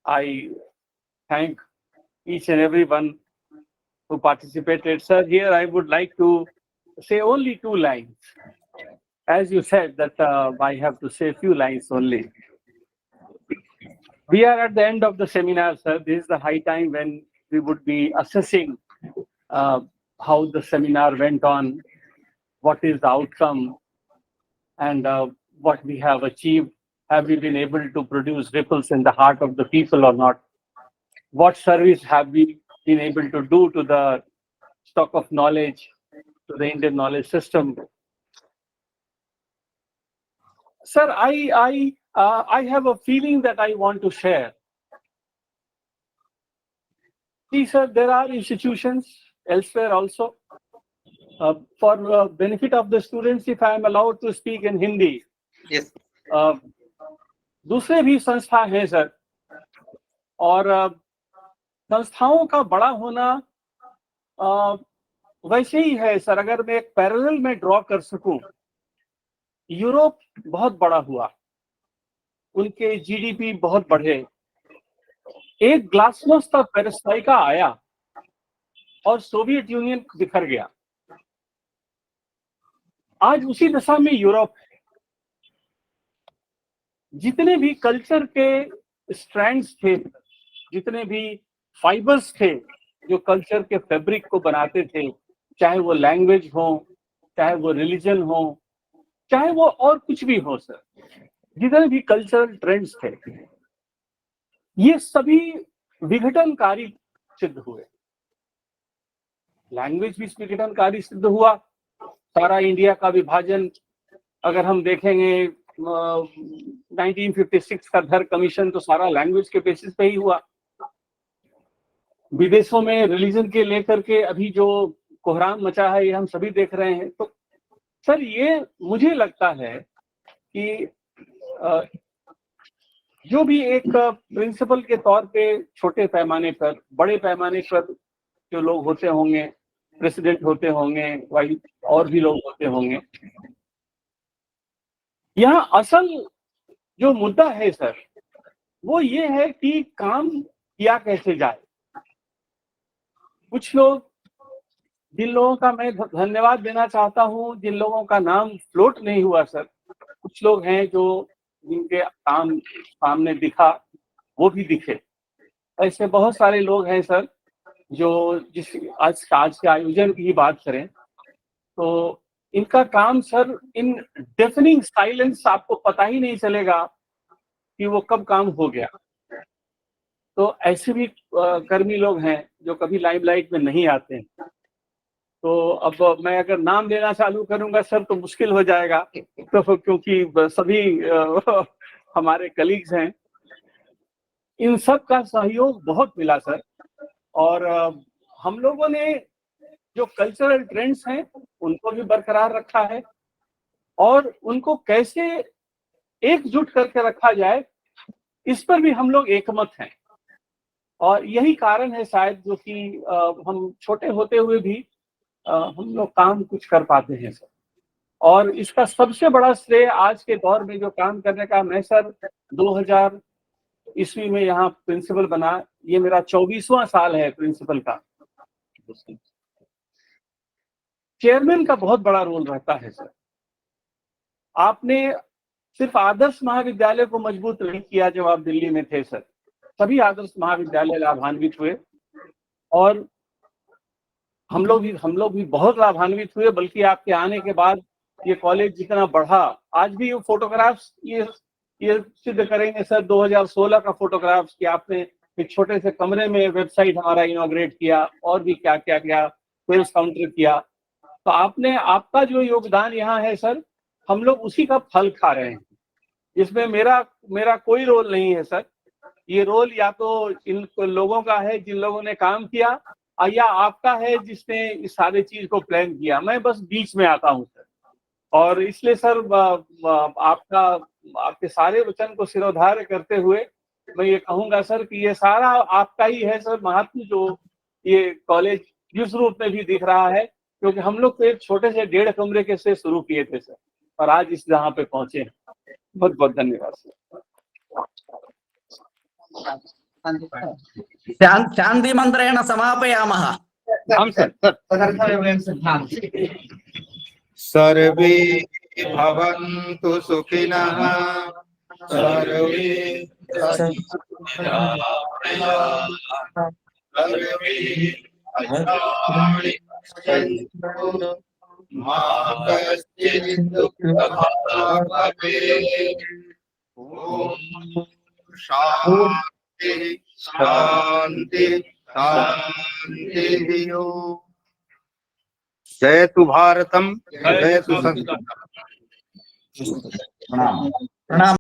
I thank each and everyone who participated. Sir, here I would like to say only 2 lines. As you said that I have to say a few lines only. We are at the end of the seminar, sir. This is the high time when we would be assessing how the seminar went on, what is the outcome, and what we have achieved. Have we been able to produce ripples in the heart of the people or not? What service have we been able to do to the stock of knowledge, to the Indian knowledge system? Sir, I have a feeling that I want to share. See, sir, there are institutions elsewhere also. For benefit of the students, if I am allowed to speak in Hindi. Yes. दूसरे भी संस्था हैं sir, और संस्थाओं का बड़ा होना वैसे ही है सर। अगर मैं एक पैरेलल में ड्रॉ कर सकूं, यूरोप बहुत बड़ा हुआ, उनके जीडीपी बहुत बढ़े, एक ग्लासनोस्ट का पेरेस्ट्राइका आया और सोवियत यूनियन बिखर गया। आज उसी दशा में यूरोप है। जितने भी कल्चर के स्ट्रैंड्स थे, जितने भी फाइबर्स थे जो कल्चर के फैब्रिक को बनाते थे, चाहे वो लैंग्वेज हो, चाहे वो रिलीजन हो, चाहे वो और कुछ भी हो सर, जितने भी कल्चरल ट्रेंड्स थे, ये सभी विघटनकारी सिद्ध हुए। लैंग्वेज भी विघटनकारी सिद्ध हुआ। सारा इंडिया का विभाजन अगर हम देखेंगे 1956 का धर कमीशन तो सारा लैंग्वेज के बेसिस पे ही हुआ। विदेशों में रिलीजन के लेकर के अभी जो कोहराम मचा है ये हम सभी देख रहे हैं। तो सर ये मुझे लगता है कि जो भी एक प्रिंसिपल के तौर पे छोटे पैमाने पर, बड़े पैमाने पर जो लोग होते होंगे, प्रेसिडेंट होते होंगे, वाइस और भी लोग होते होंगे, यहाँ असल जो मुद्दा है सर वो ये है कि काम किया कैसे जाए। कुछ लोग, जिन लोगों का मैं धन्यवाद देना चाहता हूँ, जिन लोगों का नाम फ्लोट नहीं हुआ सर, कुछ लोग हैं जो जिनके काम सामने दिखा वो भी दिखे। ऐसे बहुत सारे लोग हैं सर जो जिस आज के आयोजन की ही बात करें तो इनका काम सर इन डेफनिंग साइलेंस, आपको पता ही नहीं चलेगा कि वो कब काम हो गया। तो ऐसे भी कर्मी लोग हैं जो कभी लाइमलाइट में नहीं आते हैं। तो अब मैं अगर नाम लेना चालू करूंगा सर तो मुश्किल हो जाएगा, तो क्योंकि सभी हमारे कलीग्स हैं। इन सब का सहयोग बहुत मिला सर, और हम लोगों ने जो कल्चरल ट्रेंड्स हैं उनको भी बरकरार रखा है, और उनको कैसे एकजुट करके रखा जाए इस पर भी हम लोग एकमत हैं। और यही कारण है शायद जो कि हम छोटे होते हुए भी हम लोग काम कुछ कर पाते हैं सर। और इसका सबसे बड़ा श्रेय आज के दौर में जो काम करने का, मैं सर 2000 ईस्वी में यहाँ प्रिंसिपल बना, ये मेरा 24वां साल है प्रिंसिपल का। चेयरमैन का बहुत बड़ा रोल रहता है सर। आपने सिर्फ आदर्श महाविद्यालय को मजबूत नहीं किया जब आप दिल्ली में थे सर, सभी आदर्श महाविद्यालय लाभान्वित हुए, और हम लोग भी बहुत लाभान्वित हुए। बल्कि आपके आने के बाद ये कॉलेज जितना बढ़ा, आज भी ये फोटोग्राफ्स ये सिद्ध करेंगे सर 2016 का फोटोग्राफ्स कि आपने एक छोटे से कमरे में वेबसाइट हमारा इनॉग्रेट किया, और भी क्या क्या क्या सेल्स काउंटर किया। तो आपका जो योगदान यहाँ है सर, हम लोग उसी का फल खा रहे हैं। इसमें मेरा कोई रोल नहीं है सर। ये रोल या तो इन लोगों का है जिन लोगों ने काम किया, या आपका है जिसने इस सारे चीज को प्लान किया। मैं बस बीच में आता हूँ सर। और इसलिए सर आपके सारे वचन को सिरोधार्य करते हुए मैं ये कहूंगा सर कि ये सारा आपका ही है सर महत्व, जो ये कॉलेज जिस रूप में भी दिख रहा है। क्योंकि हम लोग तो एक छोटे से 1.5 कमरे के से शुरू किए थे सर, और आज इस जहाँ पे पहुंचे हैं। बहुत बहुत धन्यवाद सर। शांति मंत्रेण समापयामः। हम सर तदर्थमेव सिद्धान्ते। सर्वे भवन्तु सुखिनः, सर्वे भद्राणि पश्यन्तु, मा कश्चित् दुःखभाग् भवेत्। ॐ शान्ति शान्ति शान्तिः। जयतु भारतम, जयतु संस्कृतम्। प्रणाम।